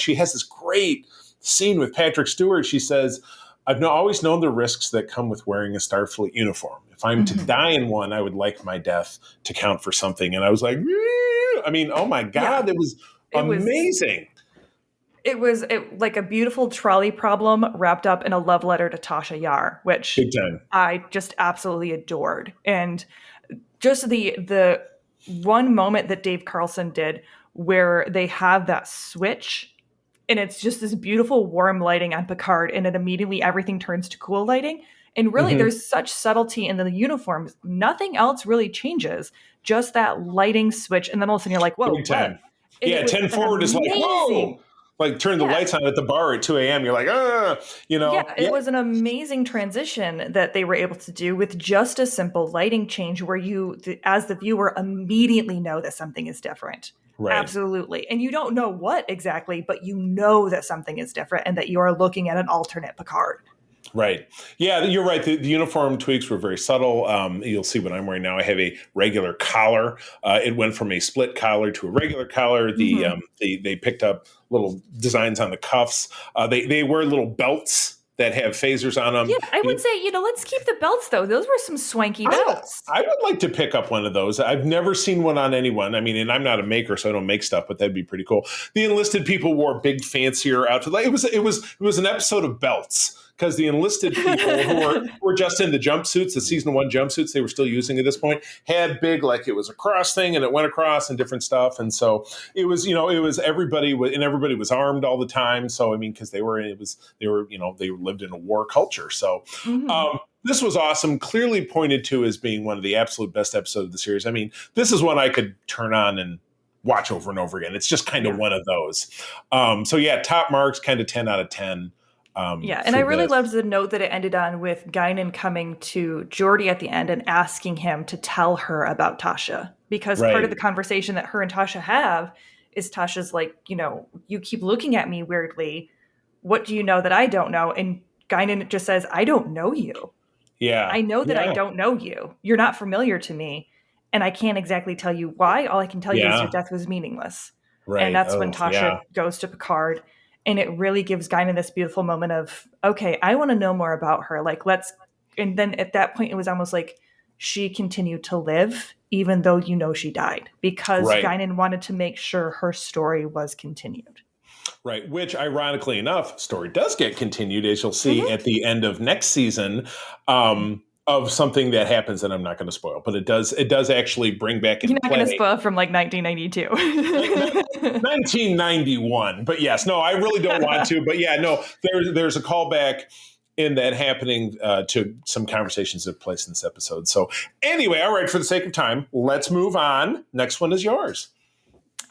she has this great scene with Patrick Stewart. She says, I've always known the risks that come with wearing a Starfleet uniform. If I'm to die in one, I would like my death to count for something. And I was like, oh my God, it was amazing. It was like a beautiful trolley problem wrapped up in a love letter to Tasha Yar, which I just absolutely adored. And just the one moment that Dave Carlson did where they have that switch, and it's just this beautiful warm lighting on Picard, and then immediately everything turns to cool lighting. And really, there's such subtlety in the uniforms. Nothing else really changes. Just that lighting switch. And then all of a sudden you're like, whoa. Big time. Yeah, 10 Forward is like, whoa. Like turn the lights on at the bar at 2 a.m. You're like, Yeah, it was an amazing transition that they were able to do with just a simple lighting change where you, as the viewer, immediately know that something is different. Right. Absolutely. And you don't know what exactly, but you know that something is different and that you are looking at an alternate Picard. Right. Yeah, you're right. The uniform tweaks were very subtle. You'll see what I'm wearing now. I have a regular collar. It went from a split collar to a regular collar. They picked up little designs on the cuffs. They wear little belts that have phasers on them. Yeah, I would say, let's keep the belts, though. Those were some swanky belts. I would like to pick up one of those. I've never seen one on anyone. I mean, and I'm not a maker, so I don't make stuff, but that'd be pretty cool. The enlisted people wore big, fancier outfits. Like, it was an episode of belts. Because the enlisted people who were just in the jumpsuits, the season 1 jumpsuits they were still using at this point, had big, like it was a cross thing and it went across and different stuff. And so it was everybody was armed all the time. So, I mean, because they lived in a war culture. So this was awesome. Clearly pointed to as being one of the absolute best episodes of the series. I mean, this is one I could turn on and watch over and over again. It's just kind of one of those. So yeah, top marks, kind of 10 out of 10. And I really loved the note that it ended on with Guinan coming to Geordi at the end and asking him to tell her about Tasha. Because part of the conversation that her and Tasha have is Tasha's like, you keep looking at me weirdly. What do you know that I don't know? And Guinan just says, I don't know you. Yeah. I know that I don't know you. You're not familiar to me. And I can't exactly tell you why. All I can tell you is your death was meaningless. Right. And that's when Tasha goes to Picard. And it really gives Guinan this beautiful moment of, okay, I want to know more about her. Like, and then at that point, it was almost like she continued to live, even though she died, because Guinan wanted to make sure her story was continued. Right, which ironically enough, story does get continued, as you'll see Mhm. at the end of next season, of something that happens that I'm not going to spoil, but it does actually bring back You're into not going to play spoil from like 1992. 1991. But yes, no, I really don't want to. But yeah, no, there's a callback in that happening to some conversations that took place in this episode. So anyway, all right, for the sake of time, let's move on. Next one is yours.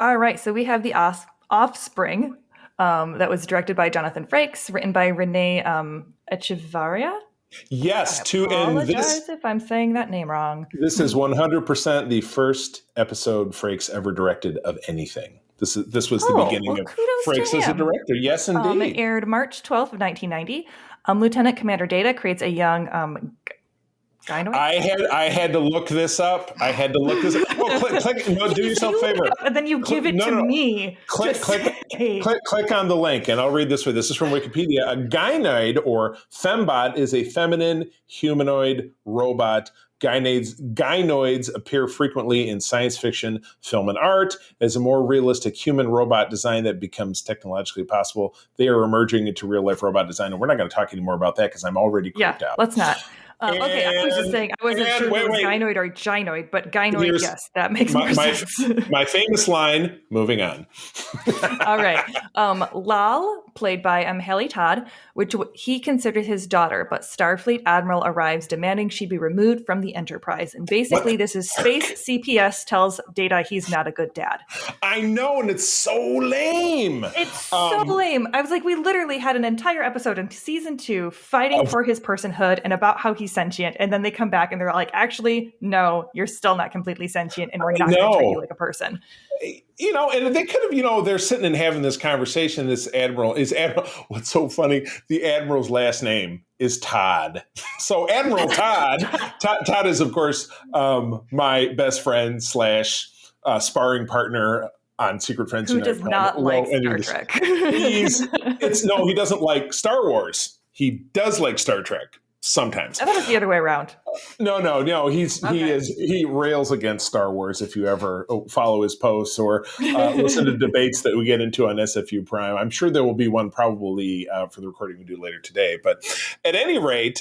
All right, so we have The Offspring, that was directed by Jonathan Frakes, written by Renee Echevarria. Yes, I apologize if I'm saying that name wrong. this is 100% the first episode Frakes ever directed of anything. This was the beginning of kudos Frakes to as a him. director. Yes, It indeed. aired March 12th of 1990. Lieutenant Commander Data creates a young gynoid. I had to look this up. Oh, click. No, do yourself a favor. And then you give it to me. Click on the link, and I'll read this for you. This is from Wikipedia. A gynoid or fembot is a feminine humanoid robot. Gynoids appear frequently in science fiction, film, and art. As a more realistic human robot design that becomes technologically possible, they are emerging into real life robot design. And we're not going to talk anymore about that because I'm already creeped out. Let's not. Okay, I was just saying, I wasn't sure if it was gynoid or gynoid, but gynoid, yes, that makes more sense. My famous line, moving on. All right. Lal, played by Haley Todd, which he considered his daughter, but Starfleet Admiral arrives demanding she be removed from the Enterprise. And basically, this is space CPS tells Data he's not a good dad. I know, and it's so lame. It's so lame. I was like, we literally had an entire episode in season 2 fighting for his personhood and about how he's sentient. And then they come back and they're like, actually, no, you're still not completely sentient and we're not going to treat you like a person. You know, and they could have, they're sitting and having this conversation. This Admiral. What's so funny, the Admiral's last name is Todd. So Admiral Todd is, of course, my best friend / sparring partner on Secret Friends. Who does not like Star Trek. He doesn't like Star Wars. He does like Star Trek. Sometimes. I thought it was the other way around. No. He rails against Star Wars. If you ever follow his posts or listen to debates that we get into on SFU Prime, I'm sure there will be one probably for the recording we do later today. But at any rate,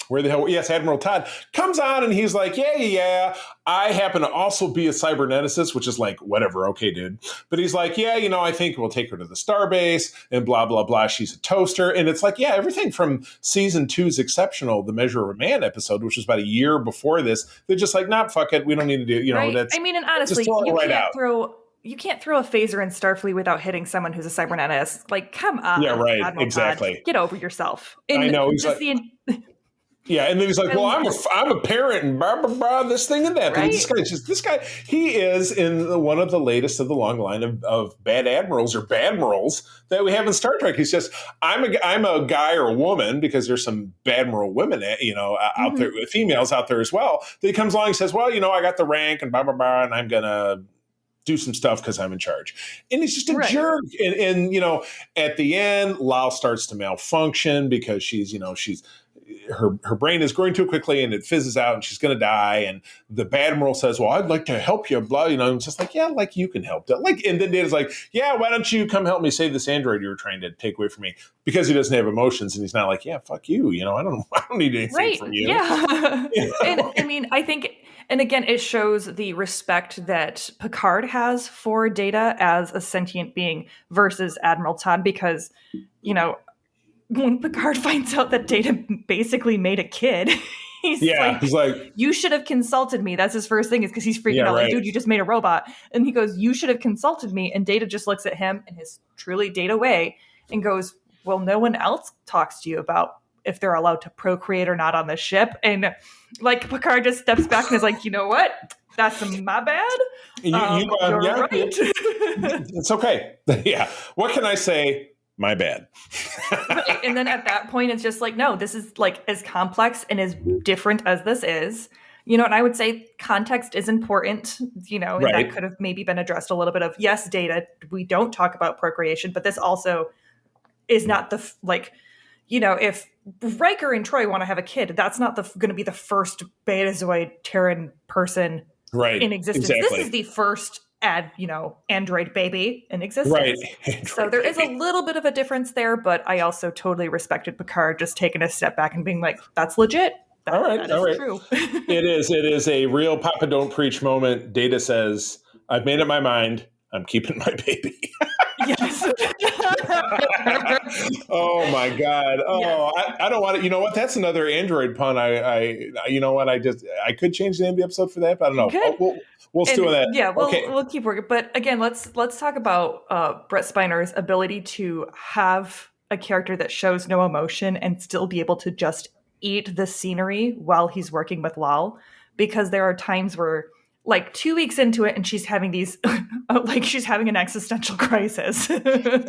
where the hell? Yes, Admiral Todd comes on and he's like, yeah. I happen to also be a cyberneticist, which is like, whatever, okay, dude. But he's like, I think we'll take her to the starbase and blah, blah, blah. She's a toaster. And it's like, everything from season 2's Exceptional, the Measure of a Man episode, which was about a year before this. They're just like, nah, fuck it. We don't need to do, right? That's. I mean, and honestly, you can't throw a phaser in Starfleet without hitting someone who's a cyberneticist. Like, come on. Yeah, right. Admiral Exactly. Todd. Get over yourself. I know. He's like, yeah, and then he's like, "Well, I'm a parent, and blah blah blah, this thing and that." Right? This guy. He is in one of the latest of the long line of bad admirals or badmirals that we have in Star Trek. He's just, I'm a guy or a woman, because there's some badmiral women, out there, females out there as well. That he comes along and says, "Well, I got the rank and blah blah blah, and I'm gonna do some stuff because I'm in charge." And he's just a jerk. And at the end, Lal starts to malfunction because she's her brain is growing too quickly and it fizzes out and she's going to die. And the Badmiral says, "Well, I'd like to help you." Blah, and it's just like, yeah, like you can help. And then Data's like, "Yeah, why don't you come help me save this android you were trying to take away from me?" Because he doesn't have emotions and he's not like, "Yeah, fuck you. I don't need anything from you." Yeah. And I mean, I think, and again, it shows the respect that Picard has for Data as a sentient being versus Admiral Todd, because, when Picard finds out that Data basically made a kid, he's like, "You should have consulted me." That's his first thing, is because he's freaking out, like, "Dude, you just made a robot." And he goes, "You should have consulted me." And Data just looks at him in his truly Data way and goes, "Well, no one else talks to you about if they're allowed to procreate or not on the ship." And like, Picard just steps back and is like, "You know what? That's my bad. You're right." It's okay. Yeah. What can I say? My bad. Right. And then at that point, it's just like, no, this is like as complex and as different as this is, and I would say context is important, and that could have maybe been addressed a little bit of, yes, Data, we don't talk about procreation, but this also is not the, if Riker and Troy want to have a kid, that's not going to be the first Betazoid Terran person in existence. Exactly. This is the first android baby in Right. existence. So Android there is a baby. little bit of a difference there, but I also totally respected Picard just taking a step back and being like, that's legit. All right. That All is right. true. It is. It is a real Papa Don't Preach moment. Data says, I've made up my mind. I'm keeping my baby. Yes. Oh my God. Oh, Yes. I don't want to. You know what? That's another Android pun. You know what? I could change the name of the episode for that, but I don't know. Good. We'll stew And on that. yeah, Okay. we'll keep working. But again, let's talk about Brett Spiner's ability to have a character that shows no emotion and still be able to just eat the scenery while he's working with Lal. Because there are times where, like 2 weeks into it, and she's having these, like she's having an existential crisis.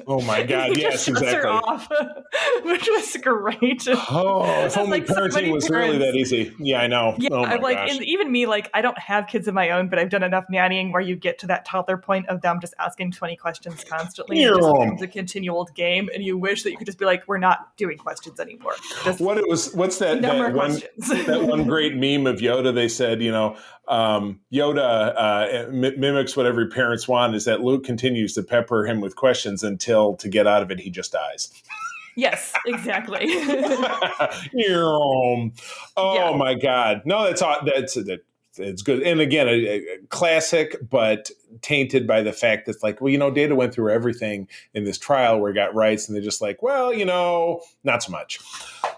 Oh my And he God. just Yes, shuts her exactly. off, which was great. Oh, if It's only like so parenting many was really parents. that easy. Yeah, I know. Yeah, Oh I'm my like, gosh. and even me, like, I don't have kids of my own, but I've done enough nannying where you get to that toddler point of them just asking 20 questions constantly, and it just becomes a continual game, and you wish that you could just be like, we're not doing questions anymore. Just What's that no more that questions. one great meme of Yoda? They said, Yoda mimics what every parents want, is that Luke continues to pepper him with questions until, to get out of it, he just dies. Yes, exactly. Oh Yeah. my God. No, that it's good. And again, a classic, but tainted by the fact that, like, well, Data went through everything in this trial where he got rights, and they're just like, well, not so much.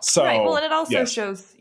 So, Right. Well, and it also yes. shows,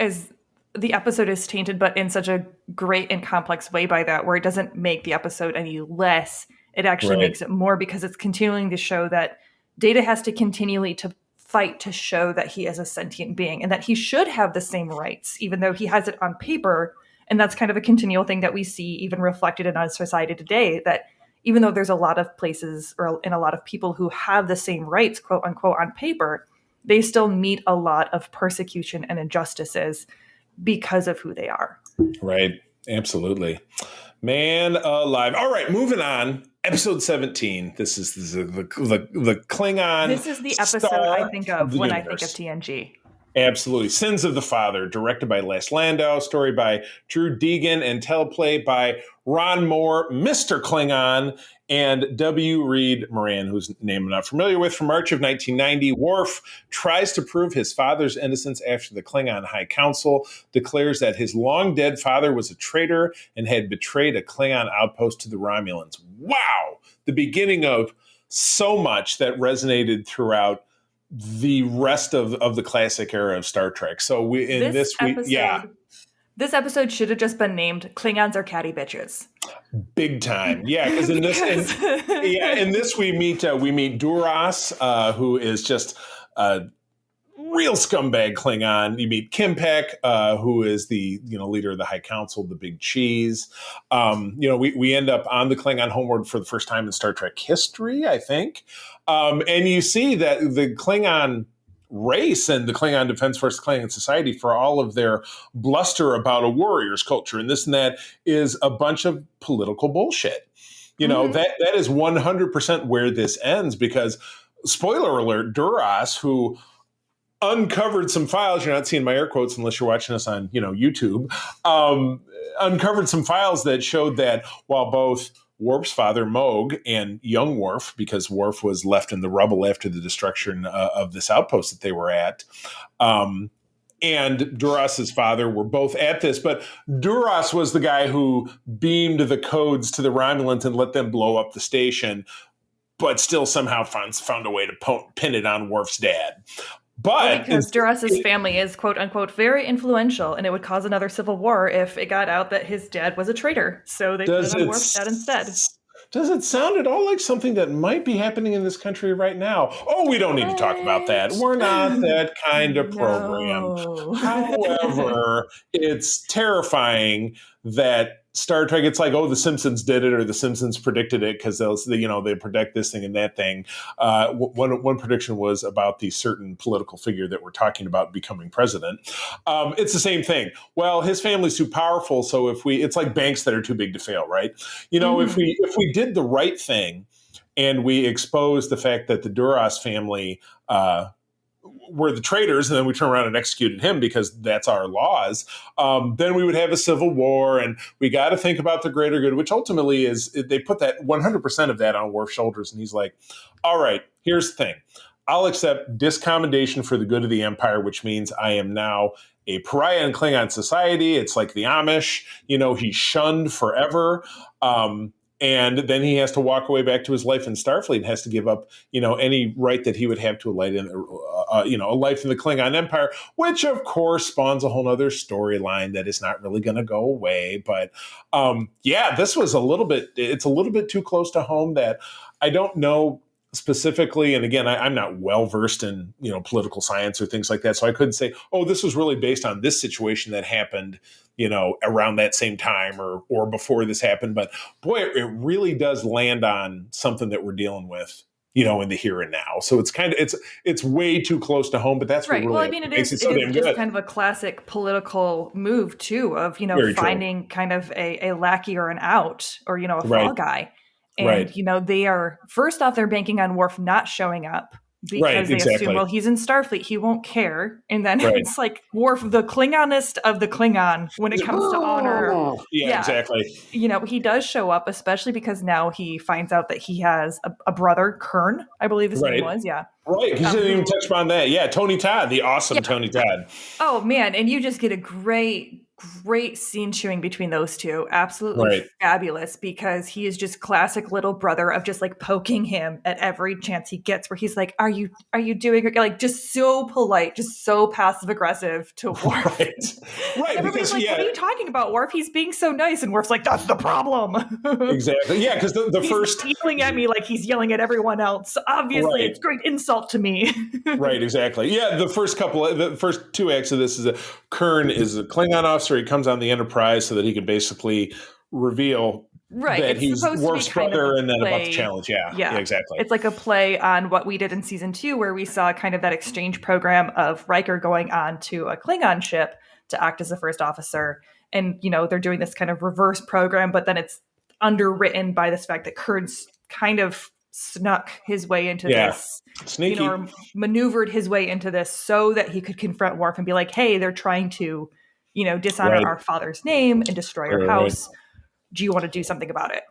as the episode is tainted, but in such a great and complex way by that, where it doesn't make the episode any less. It actually Right. makes it more, because it's continuing to show that Data has to continually to fight to show that he is a sentient being and that he should have the same rights, even though he has it on paper. And that's kind of a continual thing that we see even reflected in our society today, that even though there's a lot of places and a lot of people who have the same rights, quote unquote, on paper, they still meet a lot of persecution and injustices because of who they are. Right. Absolutely. Man alive. All right, moving on. Episode 17. This is the Klingon. This is the episode star I think of the when universe. I think of TNG. Absolutely. Sins of the Father, directed by Les Landau, story by Drew Deegan, and teleplay by Ron Moore, Mr. Klingon, and W. Reed Moran, whose name I'm not familiar with. From March of 1990, Worf tries to prove his father's innocence after the Klingon High Council declares that his long-dead father was a traitor and had betrayed a Klingon outpost to the Romulans. Wow! The beginning of so much that resonated throughout the rest of the classic era of Star Trek. So this episode should have just been named "Klingons Are Catty Bitches." Big time, yeah. Because in this we meet Duras, who is just a real scumbag Klingon. You meet Kimpek, who is the leader of the High Council, the Big Cheese. We end up on the Klingon homeworld for the first time in Star Trek history, I think. And you see that the Klingon race and the Klingon Defense Force, Klingon Society, for all of their bluster about a warrior's culture and this and that, is a bunch of political bullshit. That is 100% where this ends, because, spoiler alert, Duras, who uncovered some files, you're not seeing my air quotes unless you're watching us on YouTube, uncovered some files that showed that while both Worf's father, Moog, and young Worf, because Worf was left in the rubble after the destruction of this outpost that they were at, and Duras's father were both at this. But Duras was the guy who beamed the codes to the Romulans and let them blow up the station, but still somehow found a way to pin it on Worf's dad. But because Duras's family is, quote unquote, very influential, and it would cause another civil war if it got out that his dad was a traitor. So they put it on Worf's dad instead. Does it sound at all like something that might be happening in this country right now? Oh, we don't need to talk about that. We're not that kind of program. No. However, it's terrifying that Star Trek, it's like, oh, The Simpsons did it, or The Simpsons predicted it, because they predict this thing and that thing. One prediction was about the certain political figure that we're talking about becoming president. It's the same thing. Well, his family's too powerful, so it's like banks that are too big to fail, right? If we did the right thing and we exposed the fact that the Duras family were the traitors, and then we turn around and executed him because that's our laws, then we would have a civil war, and we got to think about the greater good, which ultimately is, they put that 100% of that on Worf's shoulders, and he's like, all right, here's the thing. I'll accept discommendation for the good of the Empire, which means I am now a pariah in Klingon society. It's like the Amish, he's shunned forever. And then he has to walk away back to his life in Starfleet and has to give up, any right that he would have to a life in the Klingon Empire, which of course spawns a whole other storyline that is not really going to go away. But this was it's a little bit too close to home that I don't know specifically. And again, I'm not well versed in, political science or things like that. So I couldn't say, oh, this was really based on this situation that happened, around that same time or before this happened. But boy, it really does land on something that we're dealing with, in the here and now. So it's it's way too close to home, but that's right. Really well, I mean, it is just kind of a classic political move too, of, Very finding true. Kind of a lackey or an out, or, a fall Right. guy. And, Right. They are, first off, they're banking on Worf not showing up because Right, they exactly. assume, well, he's in Starfleet, he won't care. And then Right. it's like Worf, the Klingonist of the Klingon when it comes to honor. Yeah, exactly. He does show up, especially because now he finds out that he has a brother, Kern, I believe his name was. Yeah. Right. He didn't even touch upon that. Yeah. Tony Todd, the awesome Tony Todd. Oh, man. And you just get a great scene chewing between those two. Absolutely fabulous, because he is just classic little brother of just like poking him at every chance he gets, where he's like, are you doing it? Like, just so polite, just so passive aggressive to Worf. Right. Everybody's like, what are you talking about, Worf? He's being so nice. And Worf's like, that's the problem. Exactly. Yeah. Because the he's first yelling at me like he's yelling at everyone else. Obviously, it's great insult to me. Right. Exactly. Yeah. The first two acts of this is Kern is a Klingon officer. He comes on the Enterprise so that he can basically reveal that he's Worf's brother, and then about the challenge. Yeah, exactly. It's like a play on what we did in season 2, where we saw kind of that exchange program of Riker going on to a Klingon ship to act as a first officer. And, they're doing this kind of reverse program, but then it's underwritten by this fact that Kern's kind of snuck his way into this, sneaky, or maneuvered his way into this so that he could confront Worf and be like, hey, they're trying to, dishonor our father's name and destroy our house. Do you want to do something about it?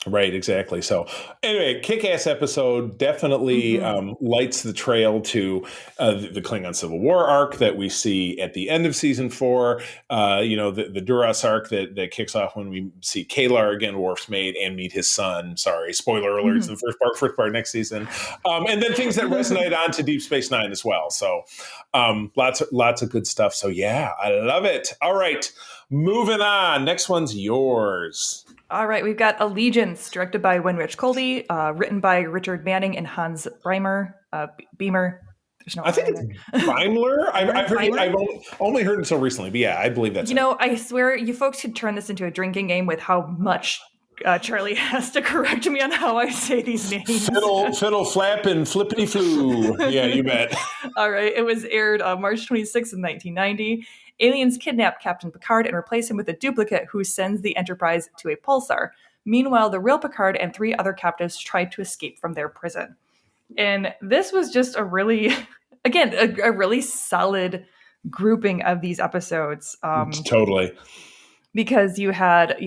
Right, exactly. So anyway, kick-ass episode, definitely lights the trail to the Klingon Civil War arc that we see at the end of season 4. The Duras arc that kicks off when we see Kalar again, Worf's mate, and meet his son. Sorry, spoiler alerts in the first part next season. And then things that resonate on to Deep Space Nine as well. So lots of good stuff. So yeah, I love it. All right, moving on. Next one's yours. All right, we've got Allegiance, directed by Winrich Kolbe, written by Richard Manning and Hans Beamer. There's no. I think it's Beimler. I've only heard it so recently, but yeah, I believe that's. I swear, you folks could turn this into a drinking game with how much Charlie has to correct me on how I say these names. Fiddle, flap, and flippity flu. Yeah, you bet. All right, it was aired March 26th in 1990. Aliens kidnap Captain Picard and replace him with a duplicate who sends the Enterprise to a pulsar. Meanwhile, the real Picard and 3 other captives try to escape from their prison. And this was just a really, again, a really solid grouping of these episodes. Totally. Because you had,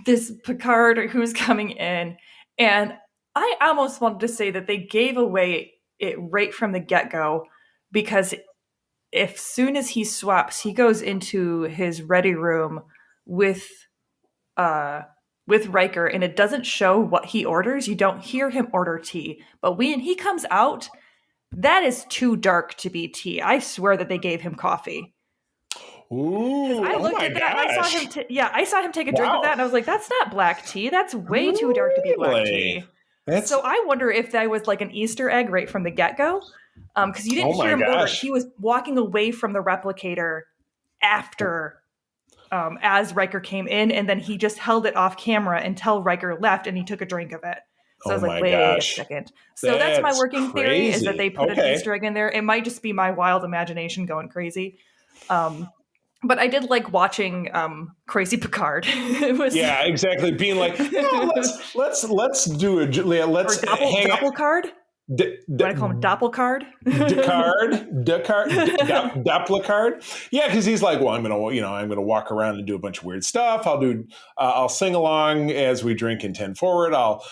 this Picard who's coming in, and I almost wanted to say that they gave away it right from the get-go, because as soon as he swaps, he goes into his ready room with Riker, and it doesn't show what he orders. You don't hear him order tea, but when he comes out, that is too dark to be tea. I swear that they gave him coffee. Ooh! I looked at that. And I saw him. I saw him take a drink of that, and I was like, "That's not black tea. That's way too dark to be black tea." So I wonder if that was like an Easter egg right from the get-go. Because you didn't hear him order. He was walking away from the replicator after, as Riker came in, and then he just held it off camera until Riker left, and he took a drink of it. So I was like, wait a second. So that's my working theory, is that they put an Easter egg in there. It might just be my wild imagination going crazy. But I did like watching Crazy Picard. It was exactly. Being like, let's do a double card. What I call him, Doppelcard? Doppelcard. Yeah, because he's like, well, I'm gonna walk around and do a bunch of weird stuff. I'll sing along as we drink and 10 forward. I'll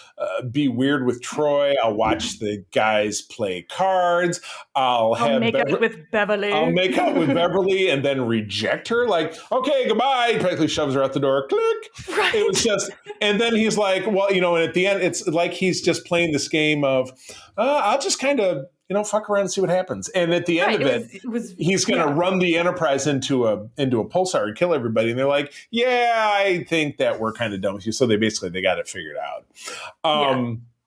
be weird with Troy. I'll watch the guys play cards. I'll make out with Beverly. I'll make out with Beverly and then reject her. Like, okay, goodbye. He practically shoves her out the door. Click. Right. It was just, and then he's like, well, and at the end, it's like he's just playing this game of, I'll just kind of, fuck around and see what happens. And at the end of it, he's going to run the Enterprise into a pulsar and kill everybody. And they're like, yeah, I think that we're kind of done with you. So they got it figured out.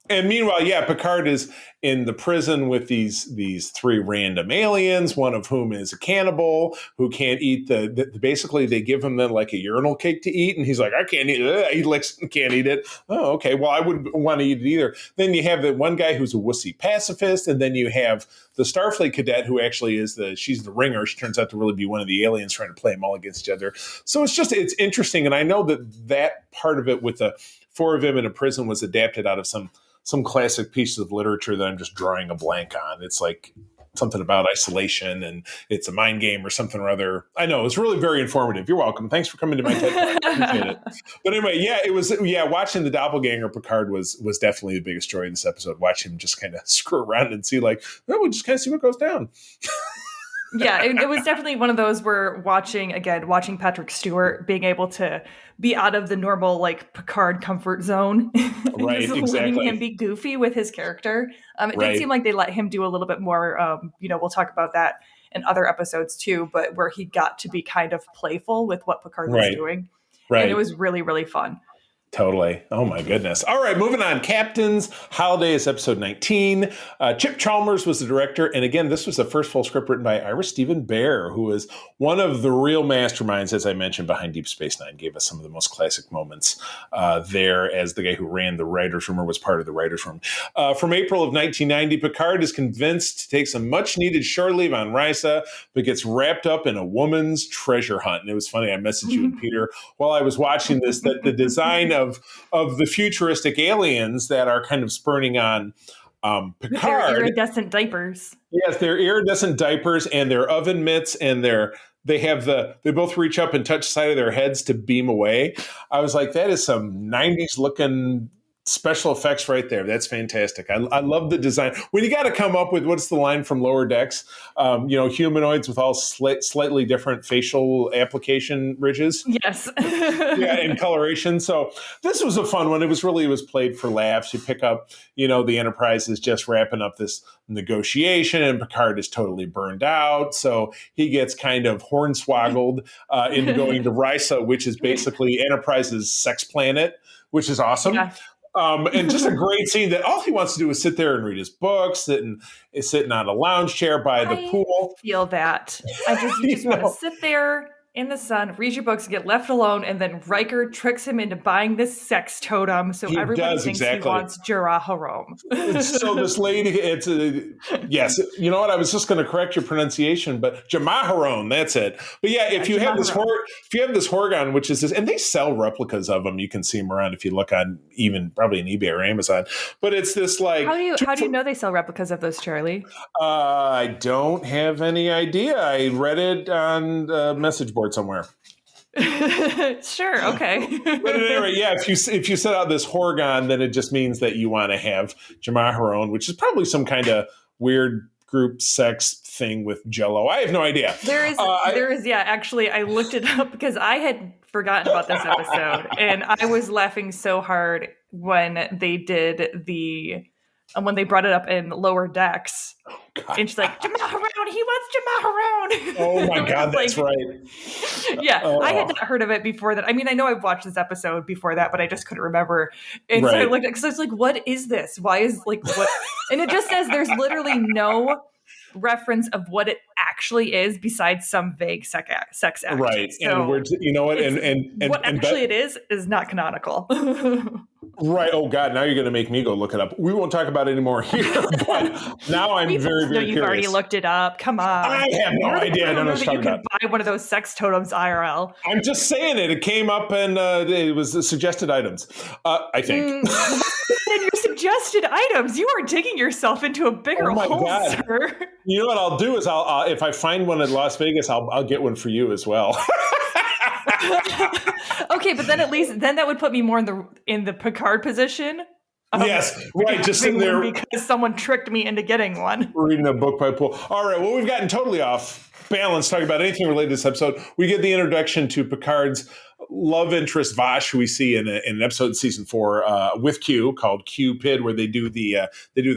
And meanwhile, Picard is in the prison with these three random aliens, one of whom is a cannibal who can't eat basically they give him like a urinal cake to eat. And he's like, I can't eat it. He licks and can't eat it. Oh, okay. Well, I wouldn't want to eat it either. Then you have the one guy who's a wussy pacifist. And then you have the Starfleet cadet who actually she's the ringer. She turns out to really be one of the aliens trying to play them all against each other. So it's interesting. And I know that part of it with the four of them in a prison was adapted out of some classic pieces of literature that I'm just drawing a blank on. It's like something about isolation and it's a mind game or something or other. I know, it's really very informative. You're welcome. Thanks for coming to my TED Talk. I appreciate it. But anyway, watching the doppelganger Picard was definitely the biggest story in this episode. Watch him just kind of screw around and see we'll just kind of see what goes down. Yeah, it was definitely one of those where watching Patrick Stewart being able to be out of the normal Picard comfort zone, right? Exactly. Letting him be goofy with his character. It did seem like they let him do a little bit more. We'll talk about that in other episodes too, but where he got to be kind of playful with what Picard was doing, and it was really, really fun. Totally. Oh, my goodness. All right, moving on. Captain's Holiday is episode 19. Chip Chalmers was the director. And again, this was the first full script written by Ira Stephen Bear, who is one of the real masterminds, as I mentioned, behind Deep Space Nine. Gave us some of the most classic moments there as the guy who ran the writer's room or was part of the writer's room. From April of 1990, Picard is convinced to take some much-needed shore leave on Risa, but gets wrapped up in a woman's treasure hunt. And it was funny. I messaged you and Peter while I was watching this, that the design of the futuristic aliens that are kind of spurning on Picard. Their iridescent diapers. Yes, they're iridescent diapers and their oven mitts, and they both reach up and touch the side of their heads to beam away. I was like, that is some 90s looking special effects right there. That's fantastic. I love the design. When you got to come up with, what's the line from Lower Decks? Humanoids with all slightly different facial application ridges. Yes. Yeah, and coloration. So this was a fun one. It was played for laughs. You pick up, the Enterprise is just wrapping up this negotiation and Picard is totally burned out. So he gets kind of hornswoggled into going to Risa, which is basically Enterprise's sex planet, which is awesome. Yeah. And just a great scene that all he wants to do is sit there and read his books, sitting on a lounge chair by the pool. Feel that. You just want to sit there in the sun, read your books, get left alone, and then Riker tricks him into buying this sex totem, so everybody thinks he wants Jaraharom. So this lady, yes, you know what? I was just going to correct your pronunciation, but Jamaharon, that's it. But yeah, if you have this Horgon, which is this, and they sell replicas of them, you can see them around if you look on even probably an eBay or Amazon. But it's this How do you know they sell replicas of those, Charlie? I don't have any idea. I read it on the message board somewhere. Sure, okay. But anyway, yeah, if you set out this Horgon, then it just means that you want to have Jamaharon, which is probably some kind of weird group sex thing with Jello. I have no idea. There is, actually, I looked it up because I had forgotten about this episode, and I was laughing so hard when they did when they brought it up in Lower Decks. Oh, and she's like, Jamaharon, he wants Jamaharon. Oh my God, that's right. Yeah, I had not heard of it before that. I mean, I know I've watched this episode before that, but I just couldn't remember. And so I looked at it because I was like, what is this? Why is what? And it just says there's literally no reference of what it actually is besides some vague sex act. Right. So and you know what? And what actually it is not canonical. Right. Oh God. Now you're going to make me go look it up. We won't talk about it anymore here. But now I'm We very, both know very you've already curious. looked it up. Come on. I have no You're the idea. I one don't who know knew what that you're you talking could about. buy one of those sex totems IRL. I'm just saying it. It came up and it was suggested items. I think. Why in your suggested items? You are digging yourself into a bigger Oh my hole, God. sir. You know what I'll do is I'll if I find one in Las Vegas, I'll get one for you as well. Okay, but then at least then that would put me more in the Picard position of Yes, right. Just sitting having one there because someone tricked me into getting one. reading a book by Pool. All right. Well, we've gotten totally off balance talking about anything related to this episode. We get the introduction to Picard's love interest Vash, who we see in an episode in season 4 with Q called Cupid, where they do the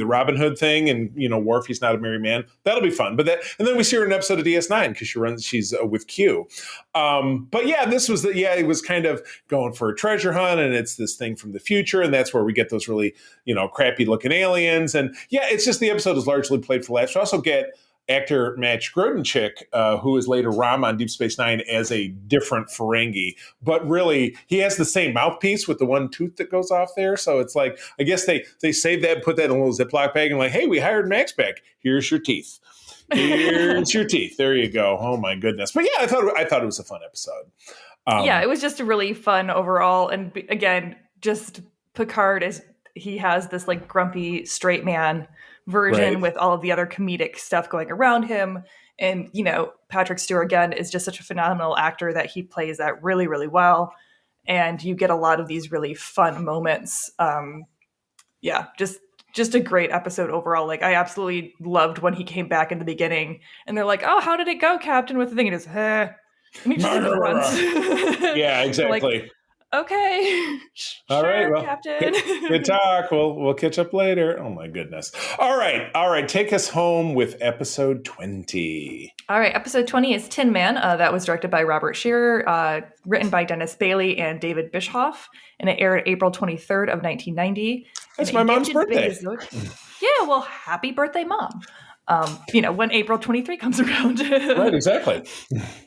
Robin Hood thing, and Worf, he's not a married man. That'll be fun. And then we see her in an episode of DS9 because she's with Q. But yeah, it was kind of going for a treasure hunt, and it's this thing from the future, and that's where we get those really crappy looking aliens, and yeah, it's just the episode is largely played for laughs. We also get actor Matt Grodenchik, who is later Ram on Deep Space Nine as a different Ferengi, but really he has the same mouthpiece with the one tooth that goes off there. So it's like, I guess they saved that and put that in a little Ziploc bag and like, hey, we hired Max back. Here's your teeth. Here's your teeth. There you go. Oh my goodness. But yeah, I thought it was a fun episode. Yeah, it was just a really fun overall. And again, just Picard he has this like grumpy straight man version Right. with all of the other comedic stuff going around him. And, Patrick Stewart, again, is just such a phenomenal actor that he plays that really, really well. And you get a lot of these really fun moments. Yeah, just a great episode overall. Like, I absolutely loved when he came back in the beginning and they're like, oh, how did it go, Captain? With the thing, and it's, and he just did it once. Yeah, exactly. Like, okay. All sure, right, well, Captain. good talk. We'll catch up later. Oh my goodness. All right. Take us home with episode 20. All right, episode 20 is Tin Man. That was directed by Robert Shearer, written by Dennis Bailey and David Bischoff, and it aired April 23rd of 1990. That's my mom's birthday. Yeah, well, happy birthday, Mom. When April 23 comes around. Right, exactly.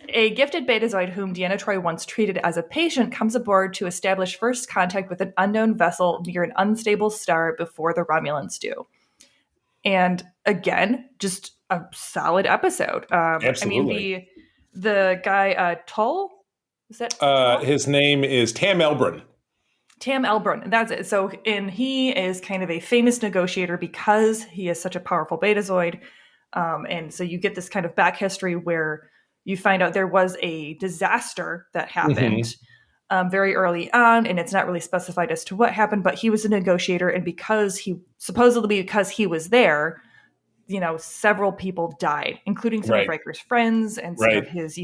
A gifted betazoid whom Deanna Troi once treated as a patient comes aboard to establish first contact with an unknown vessel near an unstable star before the Romulans do. And again, just a solid episode. Absolutely. The guy, Tull, is that Tull? His name is Tam Elbrun. Tam Elbrun, that's it. So, and he is kind of a famous negotiator because he is such a powerful betazoid. And so you get this kind of back history where you find out there was a disaster that happened very early on, and it's not really specified as to what happened, but he was a negotiator, and because he was there, several people died, including some of Riker's friends and some of his,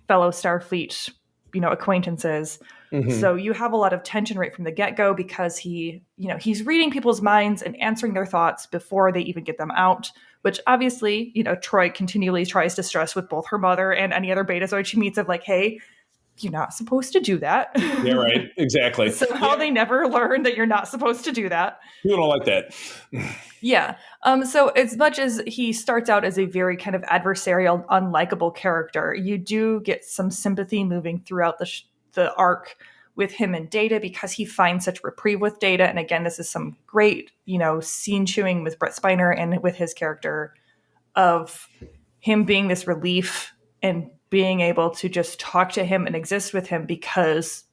fellow Starfleet, acquaintances. So you have a lot of tension right from the get-go because he's reading people's minds and answering their thoughts before they even get them out, which obviously, Troi continually tries to stress with both her mother and any other betazoid she meets of like, hey, you're not supposed to do that. Yeah, right. Exactly. Somehow they never learn that you're not supposed to do that. People don't like that. Yeah. So as much as he starts out as a very kind of adversarial, unlikable character, you do get some sympathy moving throughout the arc with him and Data because he finds such reprieve with Data. And again, this is some great, scene chewing with Brett Spiner and with his character of him being this relief and being able to just talk to him and exist with him because,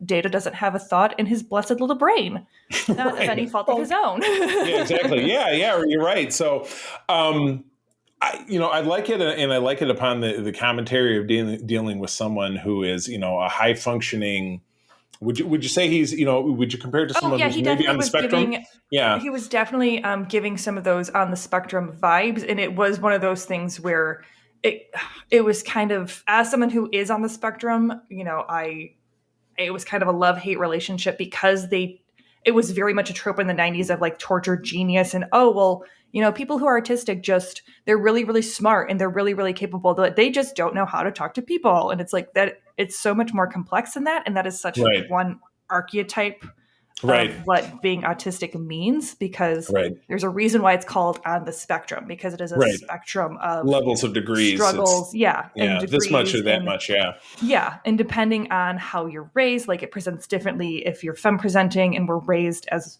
Data doesn't have a thought in his blessed little brain, not of any fault of his own. Yeah, exactly. Yeah, you're right. So, I like it, and I like it upon the commentary of dealing with someone who is, a high functioning. Would you say he's, would you compare it to someone who's maybe on the spectrum? He was definitely giving some of those on the spectrum vibes, and it was one of those things where it was kind of, as someone who is on the spectrum, it was kind of a love-hate relationship because it was very much a trope in the 90s of like tortured genius and, people who are artistic they're really, really smart and they're really, really capable. They just don't know how to talk to people. And it's like that, it's so much more complex than that. And that is such one archetype Right. of what being autistic means, because Right. there's a reason why it's called on the spectrum, because it is a Right. spectrum of Levels of degrees. struggles, and This much degrees, or that and much. Yeah. and depending on how you're raised, like it presents differently if you're femme presenting and we're raised as,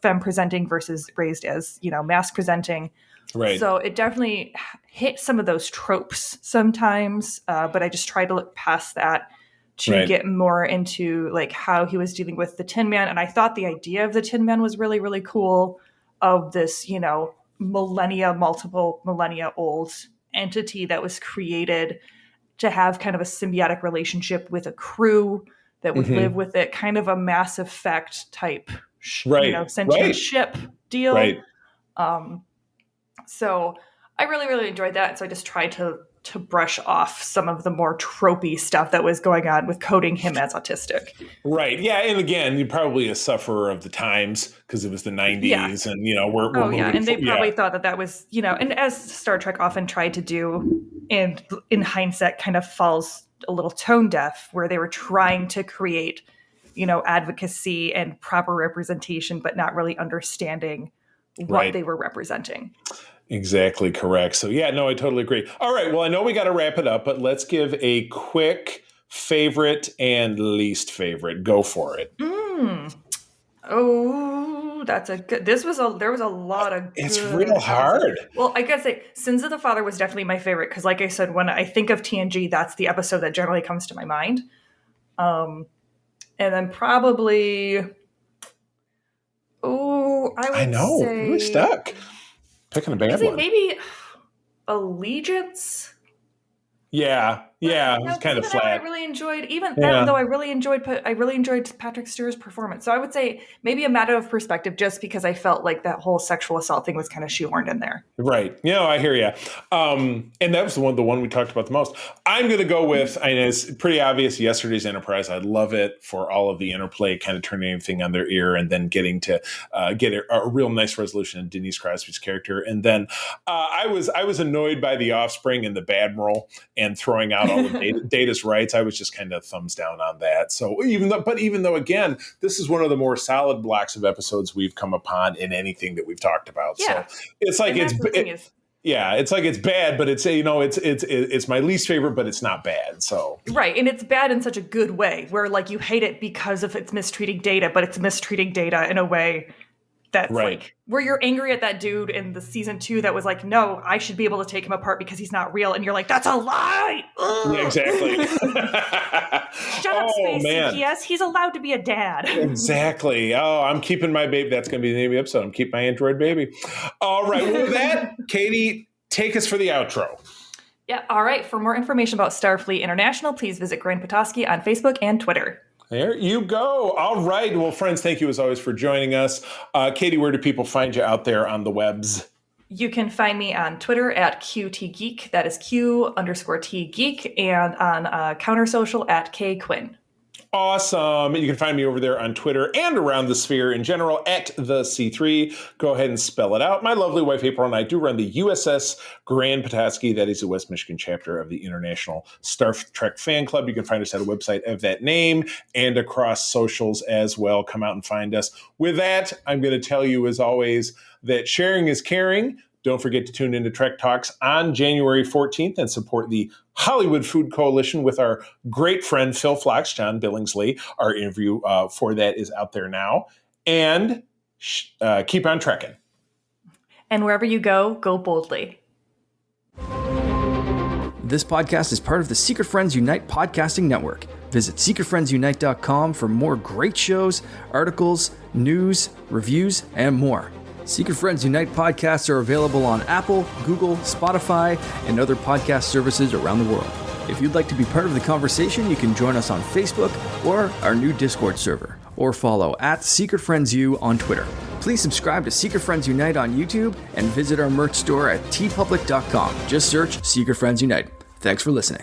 femme presenting versus raised as, masc presenting. Right. So it definitely hit some of those tropes sometimes, but I just tried to look past that to get more into like how he was dealing with the Tin Man. And I thought the idea of the Tin Man was really, really cool, of this, multiple millennia old entity that was created to have kind of a symbiotic relationship with a crew that would live with it, kind of a Mass Effect type, sentient ship deal. Right. So I really, really enjoyed that. So I just tried to brush off some of the more tropey stuff that was going on with coding him as autistic. Right. Yeah. And again, you're probably a sufferer of the times because it was the 90s and, we're moving and they probably thought that was, and as Star Trek often tried to do, and in hindsight kind of falls a little tone deaf, where they were trying to create, advocacy and proper representation, but not really understanding what they were representing. Exactly correct. So yeah, no, I totally agree. All right. Well, I know we got to wrap it up, but let's give a quick favorite and least favorite. Go for it. Oh, that's a good. There was a lot of. It's real hard. Well, I gotta say, Sins of the Father was definitely my favorite because, like I said, when I think of TNG, that's the episode that generally comes to my mind. And then probably. Oh, I know. Say, we're stuck. Picking a bad one. Maybe Allegiance. Yeah, it was kind of flat. I really enjoyed, though I really enjoyed Patrick Stewart's performance. So I would say maybe a matter of perspective, just because I felt like that whole sexual assault thing was kind of shoehorned in there. Right. I hear you. And that was the one we talked about the most. I'm going to go with, I know it's pretty obvious, Yesterday's Enterprise. I love it for all of the interplay, kind of turning everything on their ear and then getting to get a real nice resolution in Denise Crosby's character. And then I was annoyed by The Offspring and the Badmiral and throwing out all of Data's rights. I was just kind of thumbs down on that. So even though again, this is one of the more solid blocks of episodes we've come upon in anything that we've talked about. Yeah. So it's like it's like it's bad, but it's my least favorite, but it's not bad. So right, and it's bad in such a good way, where like you hate it because of it's mistreating Data, but it's mistreating Data in a way that's like where you're angry at that dude in the season 2 that was like, no, I should be able to take him apart because he's not real, and you're like, that's a lie. Ugh. Yeah, exactly. Shut up, Space CPS. He's allowed to be a dad. Exactly. Oh, I'm keeping my baby. That's going to be the name of the episode. I'm keeping my Android baby. All right. Well, with that, Katie, take us for the outro. Yeah. All right. For more information about Starfleet International, please visit Grant Petoskey on Facebook and Twitter. There you go. All right. Well, friends, thank you as always for joining us. Katie, where do people find you out there on the webs? You can find me on Twitter at QTGeek. That is Q_T Geek. And on Counter Social at KQuinn. Awesome. You can find me over there on Twitter and around the sphere in general at the C3. Go ahead and spell it out. My lovely wife, April, and I do run the USS Grand Petoskey. That is the West Michigan chapter of the International Star Trek Fan Club. You can find us at a website of that name and across socials as well. Come out and find us. With that, I'm going to tell you, as always, that sharing is caring. Don't forget to tune into Trek Talks on January 14th and support the Hollywood Food Coalition with our great friend Phil Phlox, John Billingsley. Our interview for that is out there now. And keep on trekking. And wherever you go, go boldly. This podcast is part of the Secret Friends Unite podcasting network. Visit secretfriendsunite.com for more great shows, articles, news, reviews, and more. Secret Friends Unite podcasts are available on Apple, Google, Spotify, and other podcast services around the world. If you'd like to be part of the conversation, you can join us on Facebook or our new Discord server, or follow at Secret Friends U on Twitter. Please subscribe to Secret Friends Unite on YouTube and visit our merch store at tpublic.com. Just search Secret Friends Unite. Thanks for listening.